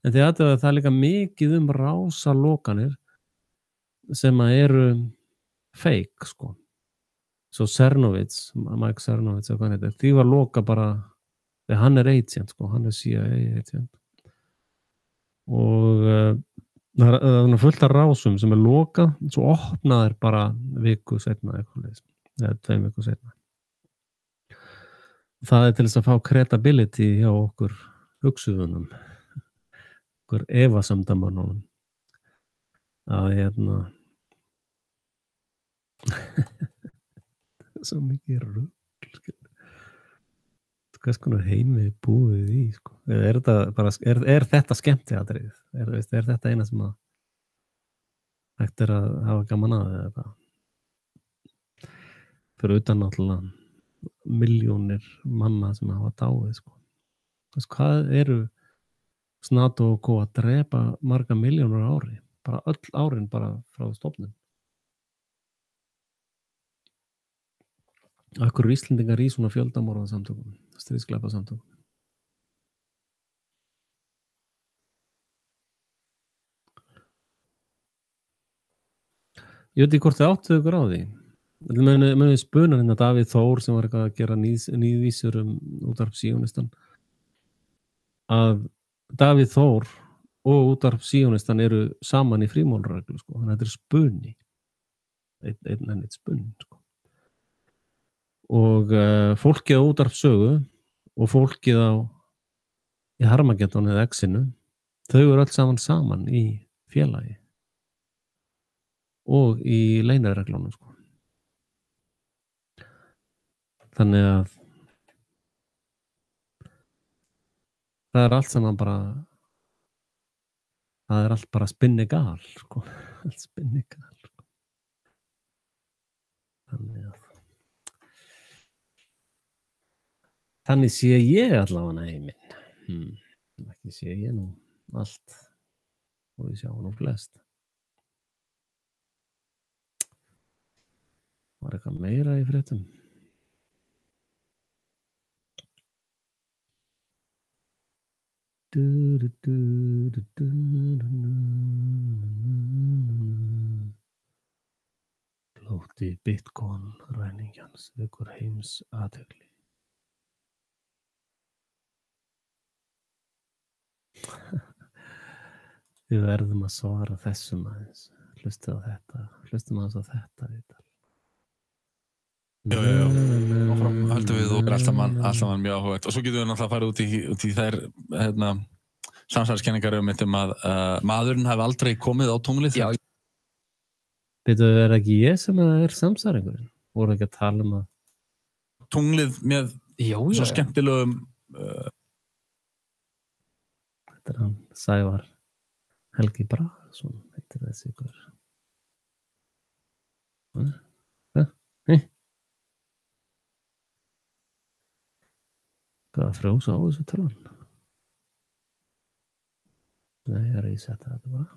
En því að það er líka mikið rásalokanir sem að eru fake, sko. Svo Cernovitz, Mike Cernovitz, því var loka bara, þegar hann er agent, sko, hann er CIA agent. Og það er fullt af rásum sem er lokað, svo opnaðir bara viku seinna, eða 2 viku seinna. Það er til þess að fá credibility hjá okkur hugsuðunum, okkur efasemdamönnunum, að svo mikið rugl, hvers konar heimi búið í, sko. Er þetta skemmtiatriðið? Er þetta eina sem að hægt er að hafa gaman að eða hvað? Fyrir utan náttúrulega milljónir manna sem hafa dáið, sko. Hvað eru NATO og að drepa marga milljónur á ári? Bara öll árin bara frá stofnun. Akkur Íslendingar í svona fjöldamorðasamtökum, stríðsglæpasamtökum. Ég veit ekki hvort þið áttuðu ykkur á því. Við spunar hérna Davíð Þór sem var eitthvað að gera nýðvísur útvarp Síónistan. Að Davíð Þór og útvarp Síónistan eru saman í frímálreglu, sko. Þannig að þetta er spunni. Einn spunn, sko. Og fólkið á útvarpssögu og fólkið í Harmageddon eða X-inu, þau eru öll saman í félagi og í leynireglunum, sko. Þannig að það er allt saman bara, það er allt bara spinnigal, sko. Spinnigal, sko. Þannig sé ég allavega heiminn. Ekki sé ég nú allt og við sjáum nú flest. Var eitthvað meira í fréttum? Flótti Bitcoin ræningjans vekur heims athygli. Við verðum að svara þessum aðeins. Hlustum aðeins á þetta viðtal. Já. Áfram höldum við og alltaf mann mjög áhugavert. Og svo getum við náttúrulega að fara út í þær samsæriskenningar að maðurinn hafi aldrei komið á tunglið. Já. Veitu, er ekki ég sem er samsæringurinn? Voru ekki að tala að tunglið með svo skemmtilegum Þetta er hann Sævar Helgi Bragason, heitir þessi ykkur. Hvað að frjósa á þessu tölvan? Nei, ég að setja þetta bara.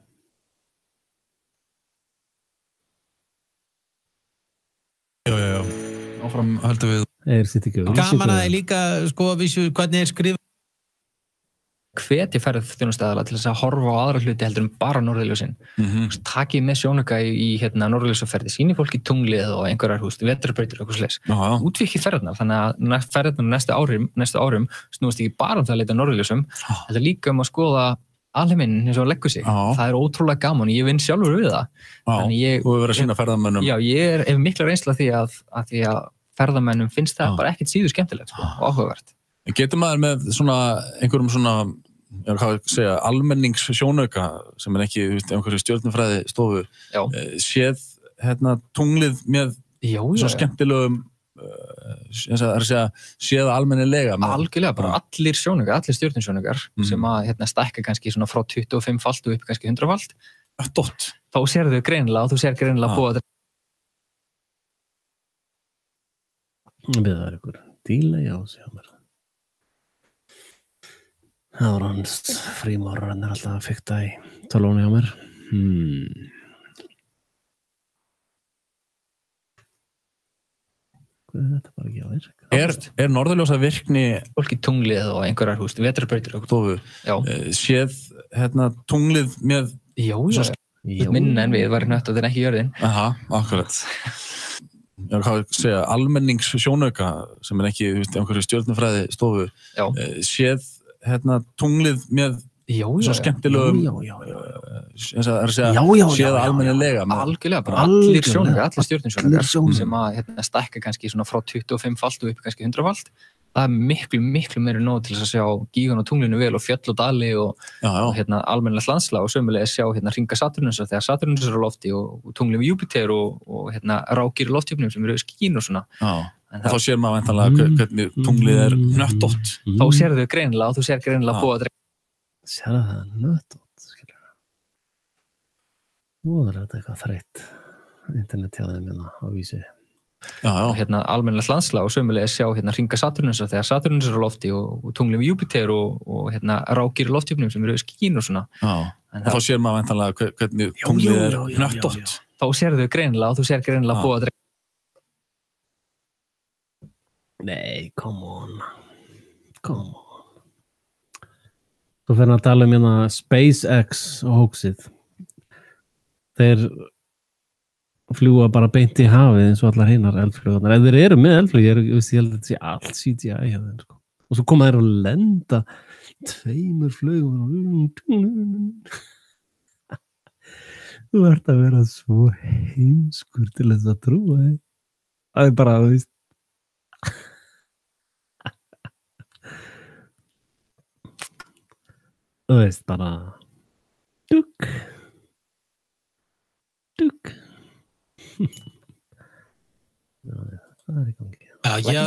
Já. Áfram höldum við. Gaman að líka, sko, vissu hvernig skrifað. Hvetja ferðarþjónustaðala til þess að horfa á aðra hluti heldur bara norðurljósin. Takið með sjónauka í norðurljósaferði, sýni fólki tunglið og einhverjar vetrarbrautir og eitthvað svoleiðis. Útvíkkið ferðarnar, þannig að ferðarnar næstu árum snúast ekki bara það að leita norðurljósum, þetta líka að skoða alheiminn eins og leggur sig. Það ótrúlega gaman, ég vinn sjálfur við það. Þú hefur verið að sýna ferðamönnum. Já, ég hef mikla reynsla því að ferðamönnum finnst það bara ekkert síður skemmtilegt og áhugavert. Getur maður með einhverjum almenningssjónauka sem ekki einhverju stjörnufræði stofu séð tunglið með svo skemmtilegum séð almennilega algjörlega, bara allir stjörnusjónaukar sem að stækka kannski frá 25-falt og upp kannski 100-falt þá sér þau greinilega og þú sér greinilega búið við það einhver delay á sig á mér. Það var hans frímórar hann alltaf að fikta í tölvunni á mér. Hvað þetta bara ekki að virka? Er norðurljósa virkni fólki tunglið og einhverjar vetrarbrautir og stofu séð tunglið með minna en við varum nött og þetta er ekki jörðin. Akkurat. Almenningssjónauka sem ekki einhverju stjörnufræði stofu séð tunglið með svo skemmtilegum séð almennilega algjörlega, bara allir stjörnusjónaukar sem að stækka kannski frá 25-falt og upp kannski 100-falt það er miklu meiri nóg til þess að sjá gígan og tunglinu vel og fjöll og dali og almennilegt landslag og sömulega sjá hringa Saturnusar þegar Saturnusar er á lofti og tunglið við Júpíter og rákir í lofthjúpnum sem eru skín og svona þá sér maður væntanlega hvernig tunglið er nöttótt þá sér þau greinilega og þú sér greinilega búið að sér það nöttótt nú er þetta eitthvað þreytt internet hjá þeim á vísi og almennilegt landslag og sömulega sjá hringa Saturnusar þegar Saturnusar er á lofti og tunglið við Júpíter og rákir í lofthjúpnum sem eru skín og svona þá sér maður væntanlega hvernig tunglið er nöttótt þá sér þau greinilega og þú sér greinilega búið að Nei, come on. Þú fyrir að tala SpaceX hoaxið. Þeir fljúga bara beint í hafið eins og allar hinnar eldflugarnar. Ef þeir eru með eldflug, ég held að þetta sé allt CGI hjá þeim. Og svo koma þeir að lenda 2 flugum. Þú ert að vera svo heimskur til þess að trúa þig. Það er bara, þú veist, þú veist bara dugg það er í gangi ég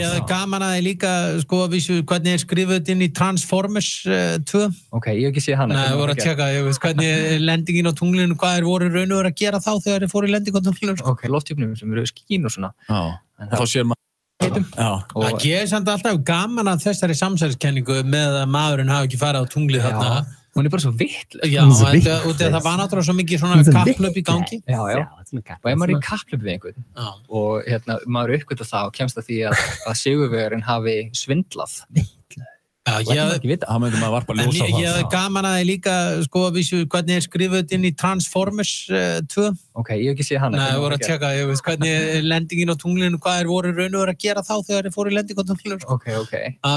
hef gaman að líka sko að vissu hvernig er skrifuð inn í Transformers 2 ok, ég hef ekki séð hana Nei, voru að tjekka, hvernig lendingin á tunglinu hvað voru raun og verið að gera þá þegar þeir fóru í lending á tunglinu ok, lofthjúpnum sem eru skín og svona þá sér maður það er samt alltaf gaman að þessari samsæðiskenningu með að maðurinn hafi ekki farið á tunglið þarna hún er bara svo vitt það var náttúrulega svo mikið svona kapplöp í gangi og ef maður er í kapplöp við einhvern og maður uppgötar það og kemst að því að sigurvegarinn hafi svindlað ég hef gaman að líka sko að vissu hvernig er skrifuð inn í Transformers 2 ok, ég hef ekki séð hana voru að tjekka, hvernig lendingin á tunglinu hvað voru raun og verið að gera þá þegar þeir fóru í lending á tunglinu ok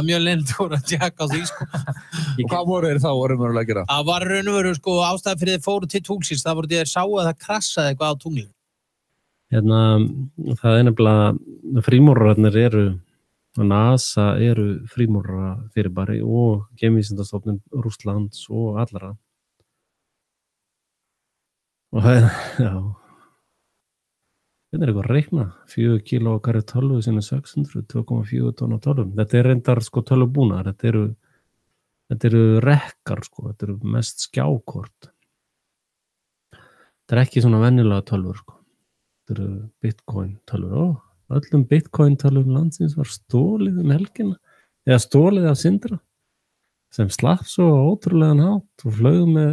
mjög lengt voru að tjekka á því sko og hvað voru þeir þá voru að gera? Það var raun og verið sko ástæða fyrir þeir fóru til tunglsins það voru þeir sáu að það krassaði eitthvað á tunglinu það er nefnilega frímúrarnir eru og NASA eru frímúrara fyrirbæri og Geimvísindastofnun Rússlands og allara og það er þetta er eitthvað að reikna 4 kíló á hverju tölvu sinni 600 2,4 tonn á tölvum þetta er reyndar sko tölvubúnaðar þetta eru rekkar sko þetta eru mest skjákort þetta er ekki svona venjulega tölvur sko þetta eru bitcoin tölvur öllum bitcoin-tölum landsins var stólið helgina, eða stólið af Sindra, sem slapp svo ótrúlegan hátt og flög með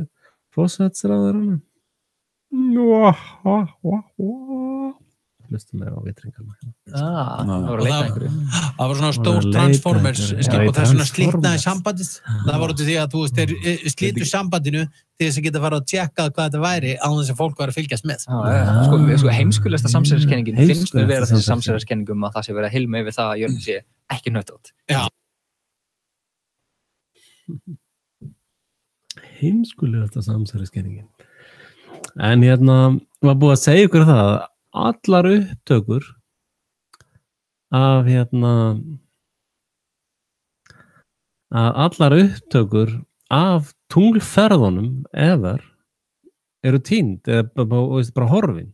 forsætisráðherranum. Hlustum með á vitringarna. Það var að leita einhverju. Það var svona stór Transformers skip og það er svona slitnaði sambandið. Það var út af því að þú veist, þeir slitu sambandinu til þess að geta fara að tjekka hvað þetta væri á þess að fólk var að fylgjast með. Sko heimskulegasta samsæriskenningin finnst mér vera þessi samsæriskenningum að það sé verið að hilma yfir það að jörðin sé ekki hnöttótt. Já. Heimskulegasta samsæriskenningin. En var búið að segja ykkur það að allar upptökur af tunglferðunum eru týnd eða bara horfin.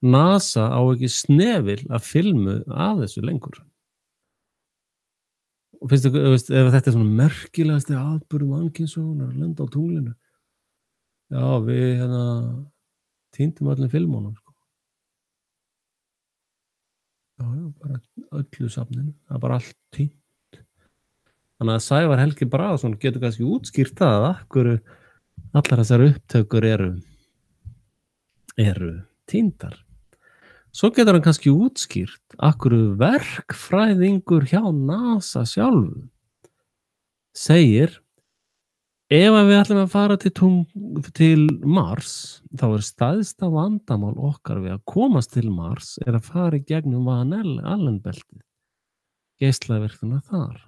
NASA á ekki snefil að filmu af þessu lengur. Og finnst þú, ef þetta er svona merkilegasti atburður mannkynssögunnar að lenda á tunglinu? Já, við týndum öllum filmunum, sko. Já, bara öllu safninu. Það er bara allt týnt. Þannig að Sævar Helgi Bragason getur kannski útskýrt það að akkur allar þessar upptökur eru týndar. Svo getur hann kannski útskýrt akkur verkfræðingur hjá NASA sjálfu segir ef við ætlum að fara til Mars, þá er stærsta vandamál okkar við að komast til Mars er að fara í gegnum Van Allen-beltið, geislavirknina þar.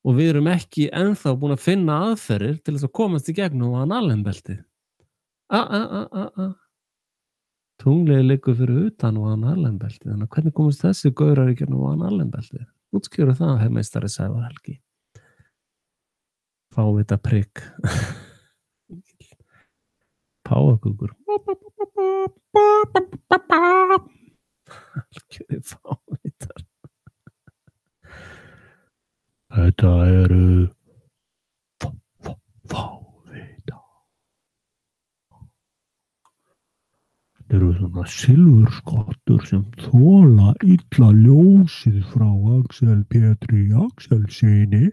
Og við erum ekki ennþá búin að finna aðferðir til þess að komast í gegnum Van Allen-beltið. Tunglið liggur fyrir utan Van Allen-beltið, þannig að hvernig komast þessi gaurar í gegnum Van Allen-beltið? Útskýru það, meistari Sævar Helgi. Fávita prigg. Páfagaukur. Algjörði fávitar. Þetta eru fávita. Þetta eru svona silfurskottur sem þola illa ljósið frá Axel Pétri Axelssyni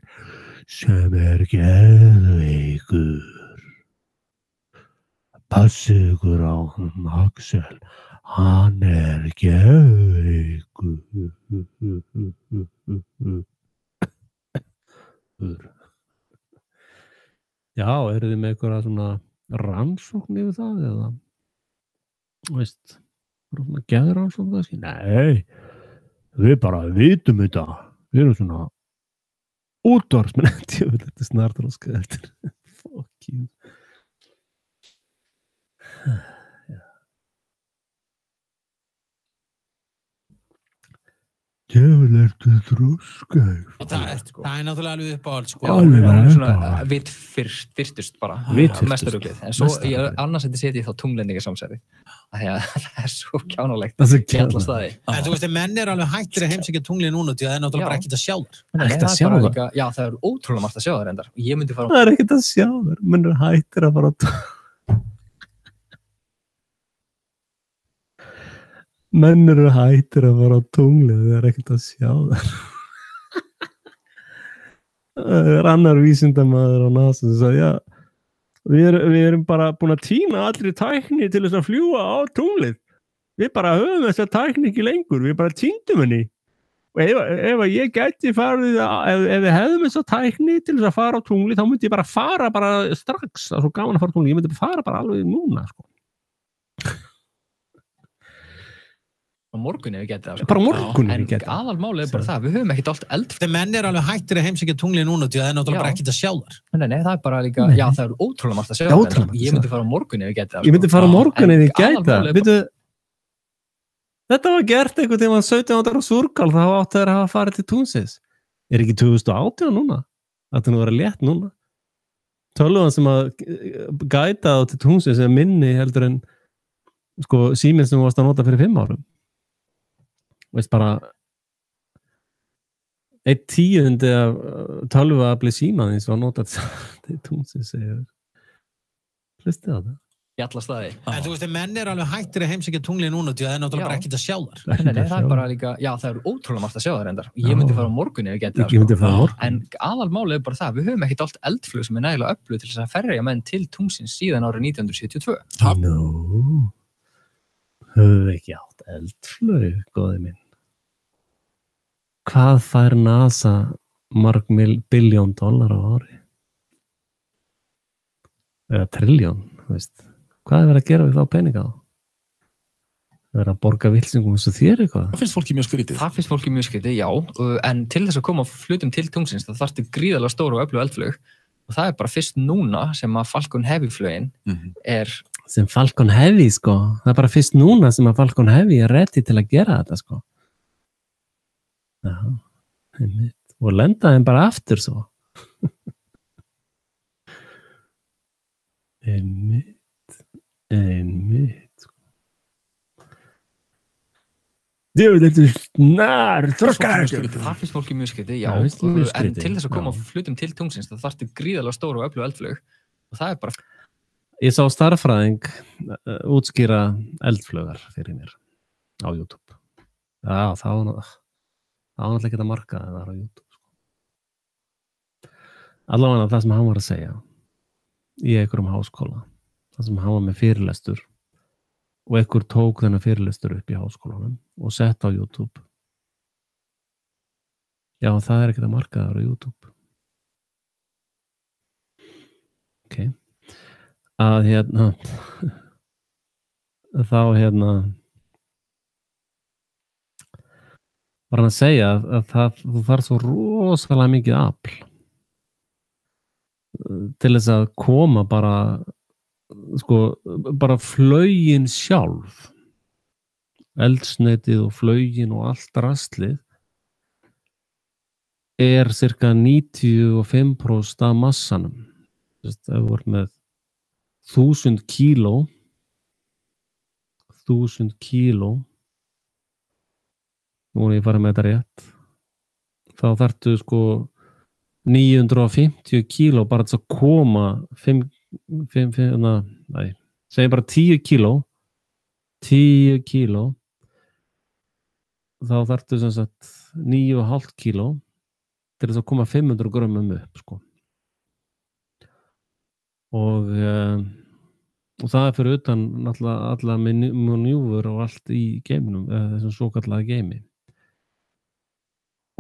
sem geðveikur. Passið ykkur á Axel, hann geðveikur. Já, eru þið með einhverja svona rannsókn yfir það eða veist, svona geðrannsókn kannski? Nei, við bara vitum þetta. Við erum svona útvarpsmenn, þetta er snartróska eftir. Fuck you. Djöfull ertu þroskaður. Það er náttúrulega alveg upp á allt, sko. Svona vitt fyrstust bara, mesturuglið. En svo annars setja ég þá tunglendingasamsæri. Það er svo kjánulegt. Í alla staði. En þú veist, menn er alveg hættir að heimsækja tunglið núna því að það er náttúrulega bara ekkert að sjá þar. Ekkert að sjá þar? Já, það er ótrúlega margt að sjá þar endar. Það er ekkert að sjá þar. Menn er hættir að fara á Menn eru hættir að fara á tunglið, það er ekkert að sjá það. Það er annar vísindamaður á NASA sem sagði, já, við erum bara búin að tína allri tækni til þess að fljúga á tunglið. Við bara höfum þessa tækni ekki lengur, við bara týndum henni. Og ef ég gæti farið, ef við hefðum þessa tækni til þess að fara á tunglið, þá myndi ég bara fara strax, það er svo gaman að fara á tunglið, ég myndi bara fara alveg núna, sko. Á morgun ef við getið það, sko. Bara morgun ef við getið það. En aðalmálið er bara það, við höfum ekkert allt eld. Þegar menn er alveg hættir að heimsækja tunglið núna því að það er náttúrulega bara ekkert að sjá þar. Nei, það er bara líka, já, það er ótrúlega margt að sjá þar. Ég myndi fara á morgun ef við getið það. Ég myndi fara á morgun ef við getið það. Þetta var gert einhvern tímann 17. á Súrkál, þá áttu þeir að hafa farið til tunglsins. Er ekki 2018 núna? Þetta nú vera létt núna. Tölvan sem að gæta á til tunglsins er minni heldur en sko síminn sem þú varst að nota fyrir 5 árum. Veist bara 1/10 af tölvuafli símaðins var notað til tunglsins segir. Hlustið á það? í alla staði. En þú veist, menn alveg hættir að heimsækja tunglið núna því að það náttúrulega bara ekkert að sjá þar. Nei, það bara líka, já, það ótrúlega margt að sjá þar endar. Ég myndi fara á morgun ef ég geti það. Ég myndi fara á morgun. En aðalmálið bara það, við höfum ekkert allt eldflug sem nægilega öflug til þess að ferja menn til tunglsins síðan árið 1972. Höfum við ekki átt eldflug, góði minn. Hvað fær NASA marg billjón dollar á ári? Eða trilljón, veist. Hvað verið að gera við þá peninga þá? Verið að borga vilsingum eins og þér eitthvað? Það finnst fólki mjög skrítið. Það finnst fólki mjög skrítið, já. En til þess að koma hlutum til tunglsins, það þarfti gríðarlega stóru og öflug eldflug. Og það bara fyrst núna sem að Falcon Heavy flugin sem Falcon Heavy, sko. Það bara fyrst núna sem að Falcon Heavy ready til að gera þetta, sko. Já, einmitt. Og lenda þeim bara aftur, svo. Einmitt. Þetta snar þroskaður. Það finnst fólki mjög skrítið, já. En til þess að koma hlutum til tunglsins, það þarfti gríðarlega stóru og öflug eldflug. Og það bara... Ég sá starffræðing útskýra eldflugar fyrir mér á YouTube. Já, það var náttúrulega ekki að marka það var á YouTube. Allavega það sem hann var að segja í einhverjum háskóla, það sem hann var með fyrirlestur og einhver tók þennan fyrirlestur upp í háskólanum og sett á YouTube. Já, það ekki að marka það á YouTube. Ok. Að þá var hann að segja að þú þarf svo rosalega mikið afl til þess að koma bara flaugin sjálf, eldsneytið og flaugin og allt rastlið cirka 95% af massanum. Það voru með 1000 kíló nú ég farið með þetta rétt þá þarftu 950 kíló bara til að koma segjum bara 10 kíló þá þarftu sem sagt 9,5 kíló til þess að koma 500 grömmum upp og það fyrir utan alla manjúfur og allt í geiminum, þessum svokallaða geimi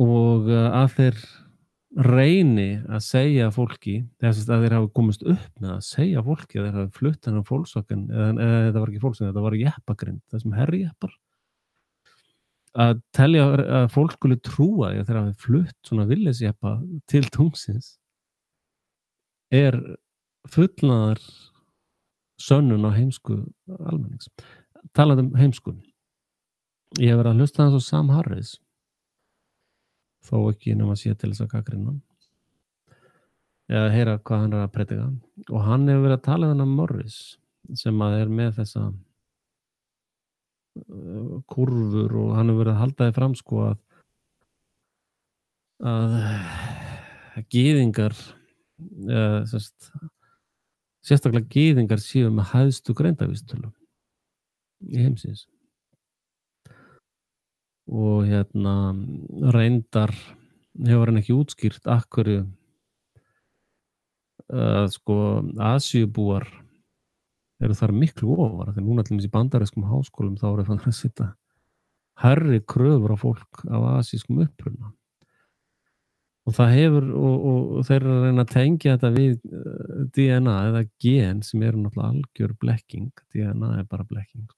og að þeir reyni að segja fólki þess að þeir hafa komist upp með að segja fólki að þeir hafa flutt hennar Volkswagen eða þetta var ekki Volkswagen, þetta var jeppagrind þessum herrjeppar að telja að fólk skuli trúa að þeir hafa flutt svona villisjeppa til tunglsins fullnaðar sönnun á heimsku almennings. Talandi heimsku. Ég hef verið að hlusta hans á Sam Harris þó ekki nema að sé til þess að gagnrýna eða heyra hvað hann að predika og hann hefur verið að tala um Morris sem að með þessa kurvur og hann hefur verið að halda því fram að gyðingar sérstaklega gyðingar séu með hæðstu greindarvísitölu í heimsins og reyndar hefur hann ekki útskýrt af hverju Asíubúar eru þar miklu ofar þegar núna allir í bandarískum háskólum þá eru það að setja hærri kröfur á fólk af asískum uppruna og það hefur og þeir eru að reyna að tengja þetta við DNA eða gen sem eru náttúrulega algjör blekking DNA bara blekking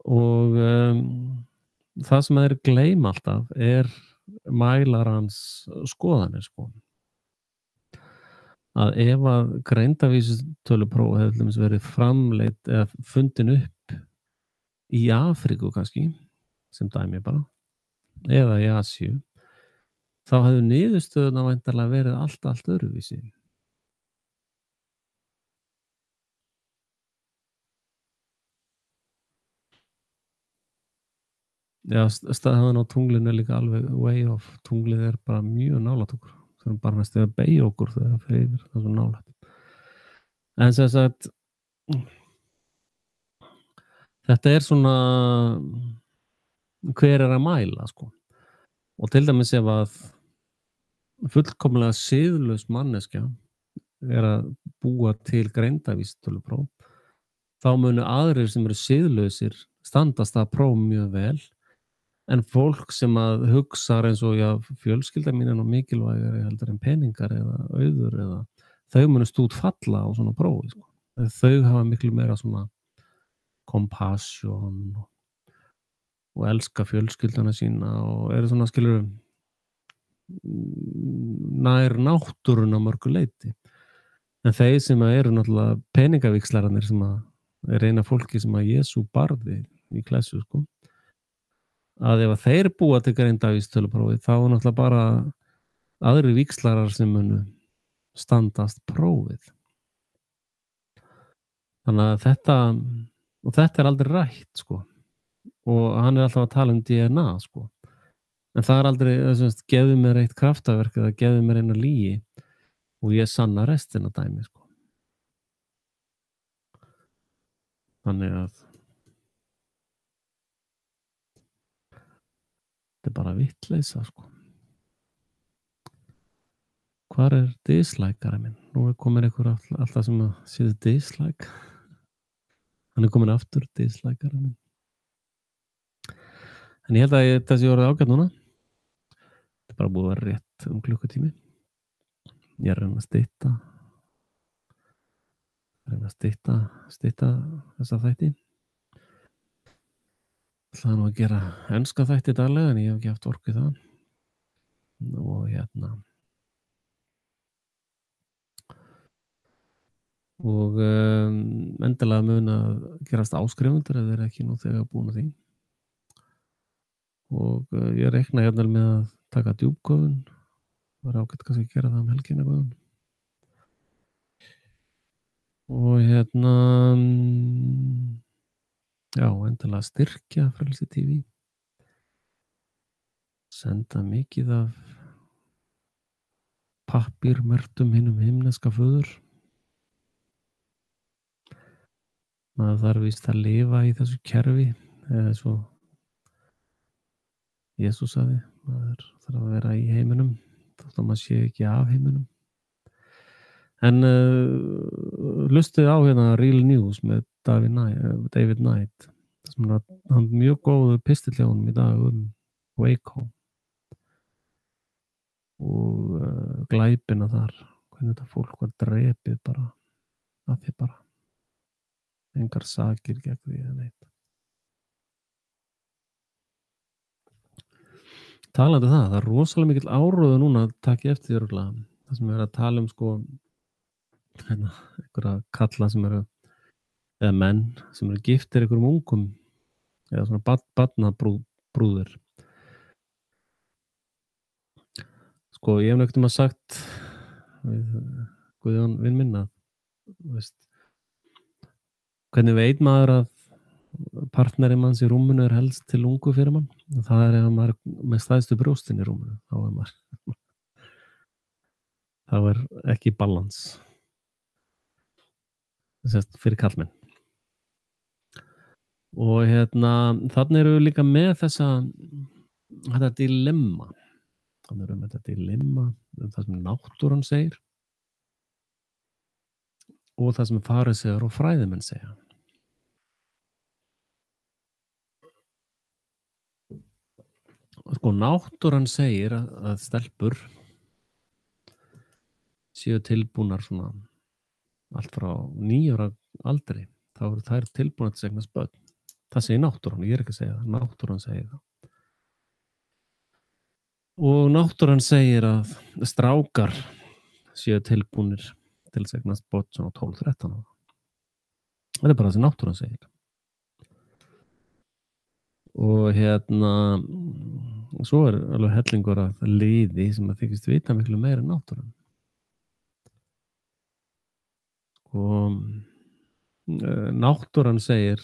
og það sem þeir gleyma alltaf mælarans skoðanir að ef að greindarvísitölupróf hefði verið framleitt eða fundin upp í Afríku kannski sem dæmi bara eða í Asíu þá hefðu niðurstöðuna væntanlega verið allt öðruvísi. Já, staðan á tunglinu líka alveg way off. Tunglið bara mjög nálægt okkur. Það bara næstu að beygja okkur þegar það fyrir það svo nálægt. En sem sagt, þetta svona hver að mæla sko. Og til dæmis ef að fullkomlega siðlaus manneskja að búa til greindarvísitölupróf, þá munu aðrir sem eru siðlausir standast það próf mjög vel, en fólk sem að hugsa eins og fjölskylda mín er nú mikilvægari heldur en peningar eða auður eða þau munu stút falla á svona prófi sko. Þau hafa miklu meira svona compassion og elska fjölskylduna sína og eru svona skilur nær náttúrun á mörgu leyti. En þeir sem eru náttúrulega peningavíkslararnir sem að eina fólki sem að Jesú barði í klessu sko, að ef að þeir búa til greindarvísitöluprófið þá er náttúrulega bara aðrir víkslarar sem munu standast prófið. Þannig að þetta er aldrei rætt sko, og hann er alltaf að tala um DNA sko, en það er aldrei gefðu mér eitt kraftaverk eða gefðu mér eina lygi og ég sanna restina dæmi sko. Þannig að þetta er bara vittleysa sko. Hvar er dislikeari minn? Nú er komin einhver alltaf sem að séu dislike. Hann er komin aftur, dislikeari minn. En ég held að þetta sé orðið ágætt núna. Þetta er bara búið að vera rétt klukkutími. Ég er að stytta þessa þætti. Það er nú að gera enska þætti daglega, en ég hef ekki haft orku í það. Og endilega mun að gerast áskrifundur ef þeir ekki nú þegar búin að því. Og ég reikna hérna með að taka djúpköfun. Það var ágætt kannski að gera það helgina góðan. Og endilega styrkja Frelsi TV. Senda mikið af pappírmerktum hinum himneska föður. Maður þarf víst að lifa í þessu kerfi, eða svo Jesús sagði, maður þarf að vera í heiminum, þótt að maður sé ekki af heiminum. En hlustið á Real News með David Knight, það sem hann mjög góðu pistill hjá honum í dag Waco og glæpina þar, hvernig þetta fólk var drepið bara, af því bara. Engar sakir gegn því eða neitt. Talandi það er rosalega mikill áróður núna að taka eftir því örugglega. Það sem er að tala sko einhverja kalla sem eru eða menn sem eru giftir einhverjum ungum eða svona barnabrúður. Sko ég hef nögtum að sagt við Guðjón vinn minn að hvernig veit maður að partneri manns í rúmunu er helst til ungu fyrir mann? Það er ef maður með stæðstu brjóstin í rúmunu. Þá er ekki balans. Fyrir kallmenn. Og þannig eru við líka með þetta dilemma. Þannig eru við með þetta dilemma það sem náttúran segir og það sem farisegar og fræðimenn segja. Sko náttúran segir að stelpur séu tilbúnar svona allt frá 9 ára aldri, þá eru þær tilbúnar til að eignast börn. Það segir náttúran, ég er ekki að segja það, náttúran segir það. Og náttúran segir að strákar séu tilbúnir til að eignast börn svona 12-13 ára. Það er bara það sem náttúran segir. Og svo er alveg hellingur af liði sem að þykist vita miklu meira en náttúran. Og náttúran segir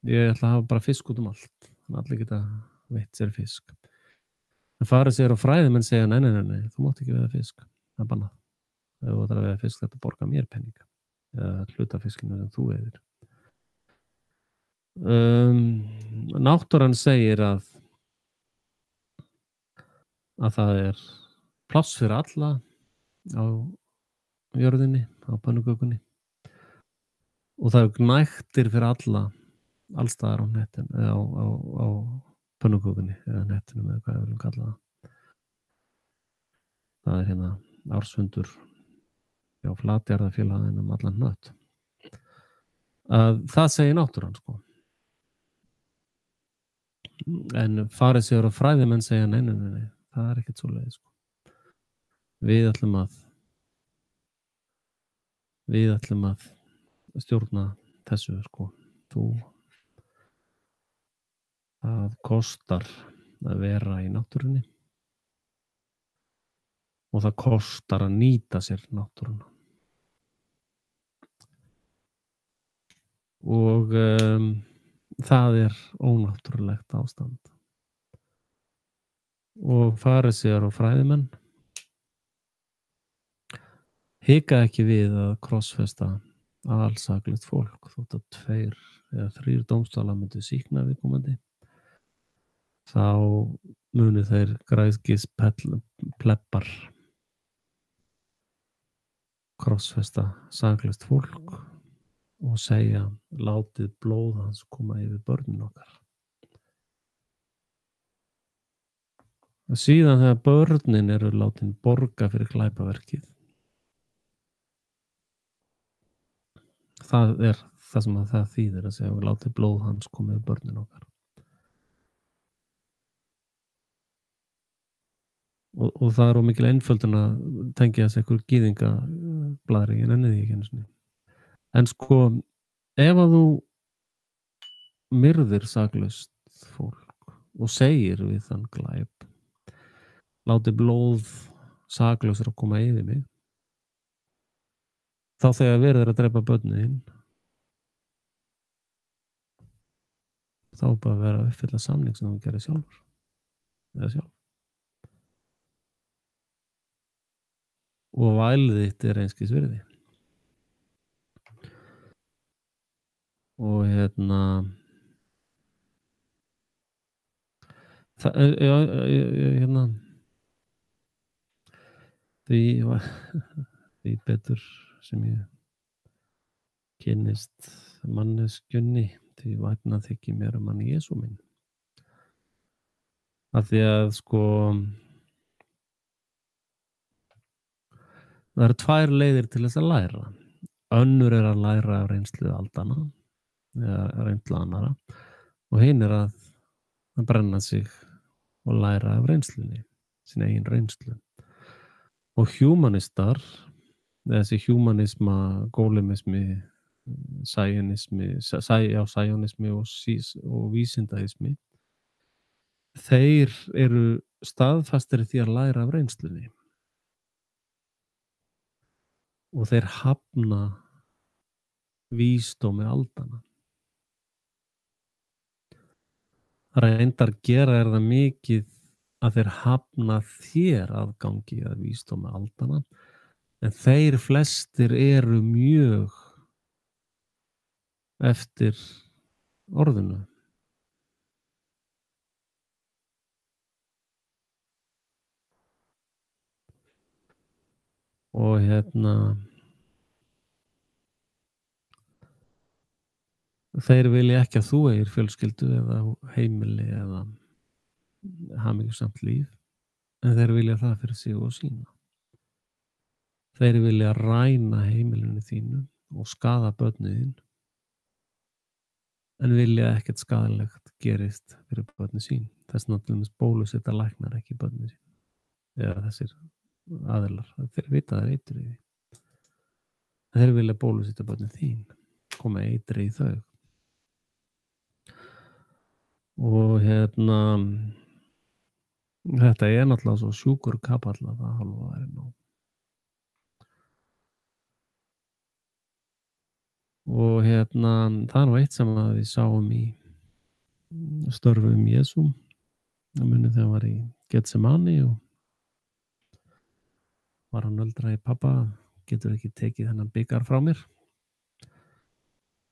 ég ætla að hafa bara fisk út allt, þannig að allir geta veitt sér fisk. En farisegar og fræðimenn segja nei, þú mátt ekki veiða fisk, það er bannað. Ef þú ætlar að veiða fisk þetta borga mér peninga. eða hlutafiskinu sem þú veiðir. Náttúran segir að það pláss fyrir alla á jörðinni, á pönnukökunni og það gnægtir fyrir alla allstaðar á nettinu eða á pönnukökunni eða nettinu með hvað við viljum kalla það. Það hérna ársfundur hjá Flateyjarfélaginu allan hnött. Það segir náttúran sko. En farisjórar og fræðimenn segja nei, það ekkert svoleiðis sko. Við ætlum að stjórna þessu sko. Það kostar að vera í náttúrunni og það kostar að nýta sér náttúruna. Og það ónáttúrulegt ástand. Og farisjórar og fræðimenn hika ekki við að krossfesta alsaklegt fólk þótt að 2 eða 3 dómstólar myndu sýkna viðkomandi. Þá munu þeir græðgis pleppar krossfesta saklegt fólk og segja látið blóð hans koma yfir börnin okkar. Og síðan þegar börnin eru látin borga fyrir glæpaverkið, það það sem það þýðir að segja látið blóð hans koma yfir börnin okkar. Og það ómikil einföldun að tengja þessi einhver gyðingablaðri, ég nenni því ekki einu sinni. En sko, ef að þú myrðir saklaust fólk og segir við þann glæp, látið blóð saklausir að koma yfir mig, þá þegar verður að drepa börnin, þá bara vera að uppfylla samning sem þú gerir sjálfur. Eða sjálf. Og vælið þitt einskis virði. Og því betur sem ég kynnist manneskjunni, því vænna þykir mér hann Jesú minn. Af því að sko það eru 2 leiðir til þess að læra. Önnur að læra af reynslu aldanna, eða reynslu annara, og hinn að brenna sig og læra af reynslunni, sín eigin reynslu. Og humanistar, þessi humanisma, gólimismi, sæjónismi og vísindaismi, þeir eru staðfastir í því að læra af reynslunni. Og þeir hafna vísdómi aldanna. Reyndar gera það mikið að þeir hafna þér aðgangi að vísdómi aldanna, en þeir flestir eru mjög eftir orðinu. Og þeir vilja ekki að þú eigir fjölskyldu eða heimili eða hamingjusamt líf, en þeir vilja það fyrir sig og sína. Þeir vilja ræna heimilinu þínu og skaða börnin þín, en vilja ekkert skaðalegt gerist fyrir börnin sín. Þess náttúrulega bólusetta læknar ekki börnin sín, eða þessir aðilar, þeir vita það eitur í því. Þeir vilja bólusetta börnin þín, koma eitri í þau. Og þetta náttúrulega svo sjúkur kapall að það hálfa væri nóg. Og það eitt sem að við sáum í störfum Jesú, það munið þegar hann var í Getsemani og var hann öldra í pappa, getur ekki tekið þennan bikar frá mér,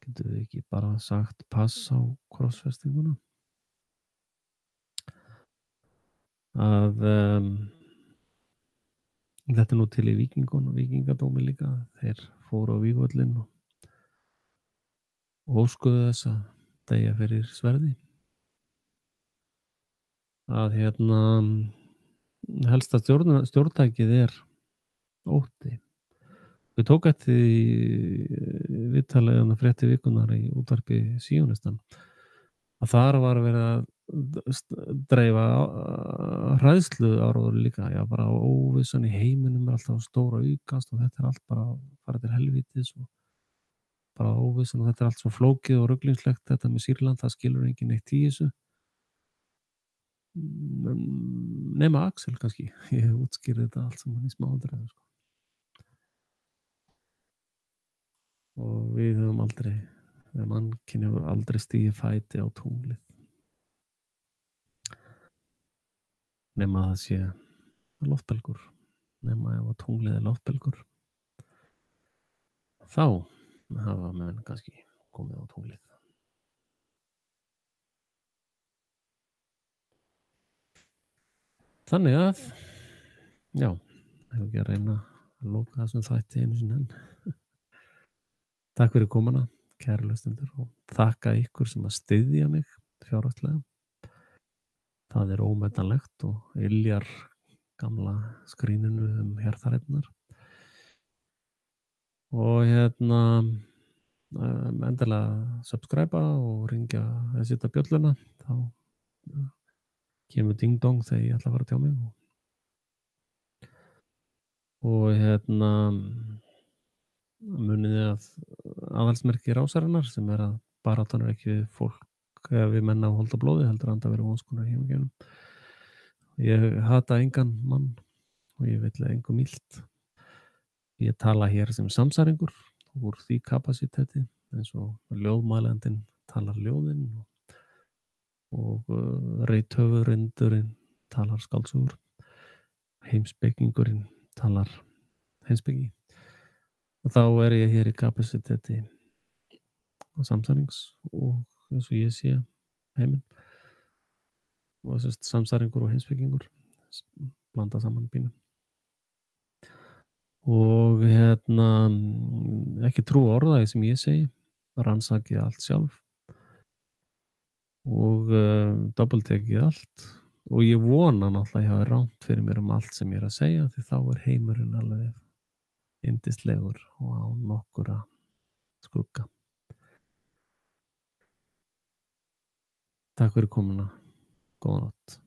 getum við ekki bara sagt pass á krossfestinguna að þetta nú til í Víkingadómi líka, þeir fóru á Vígvöllinn og óskuðu þess að deyja fyrir sverði að helsta stjórntækið ótti. Við tók eftir viðtalið frétti vikunar í útvarpi Síonistan að þar var verið að dreifa hræðslu áróður líka, já bara óvissan í heiminum alltaf stóra aukast og þetta allt bara fara til helvítis og bara óvissan og þetta allt svo flókið og ruglingslegt þetta með Sýrland, það skilur enginn neitt í þessu nema Axel kannski, ég útskýrði þetta allt saman í smáatriðum sko. Og við höfum aldrei mannkyn hefur aldrei stigið fæti á tunglið nema það sé loftbelgur nema ef að tunglið loftbelgur þá hafa menn kannski komið á tunglið. Þannig að já, hefur ekki að reyna að loka þessum þætti einu sinni enn. Takk fyrir komuna, kæru hlustendur og þakka ykkur sem að styðja mig fjárhagslega. Það ómetanlegt og yljar gamla skríninu herþarinnar. Og endilega subscribe og ringja eða setja bjölluna þá kemur ding dong þegar ég ætla að fara að tjá mig og muniði að aðhaldsmerki rásarinnar sem að baráttan ekki við fólk við menna á hold og blóði heldur að vera vonskonar hjá mig. Ég hata engan mann og ég vil engum illt. Ég tala hér sem samsæringur úr því kapasiteti eins og ljóðmælendinn talar ljóðinn og rithöfundurinn talar skáldsögur, heimspekingurinn talar heimspeki og þá ég hér í kapasiteti samsærings og eins og ég sé heiminn og samsæringur og heimspekingur blanda saman pínu og ekki trú orðaði sem ég segi, rannsakið allt sjálf og doppeltekið allt og ég vona náttúrulega ég hafi rámt fyrir mér allt sem ég að segja því þá heimurinn alveg yndislegur og á nokkura skugga. Takk fyrir komuna, góða nótt.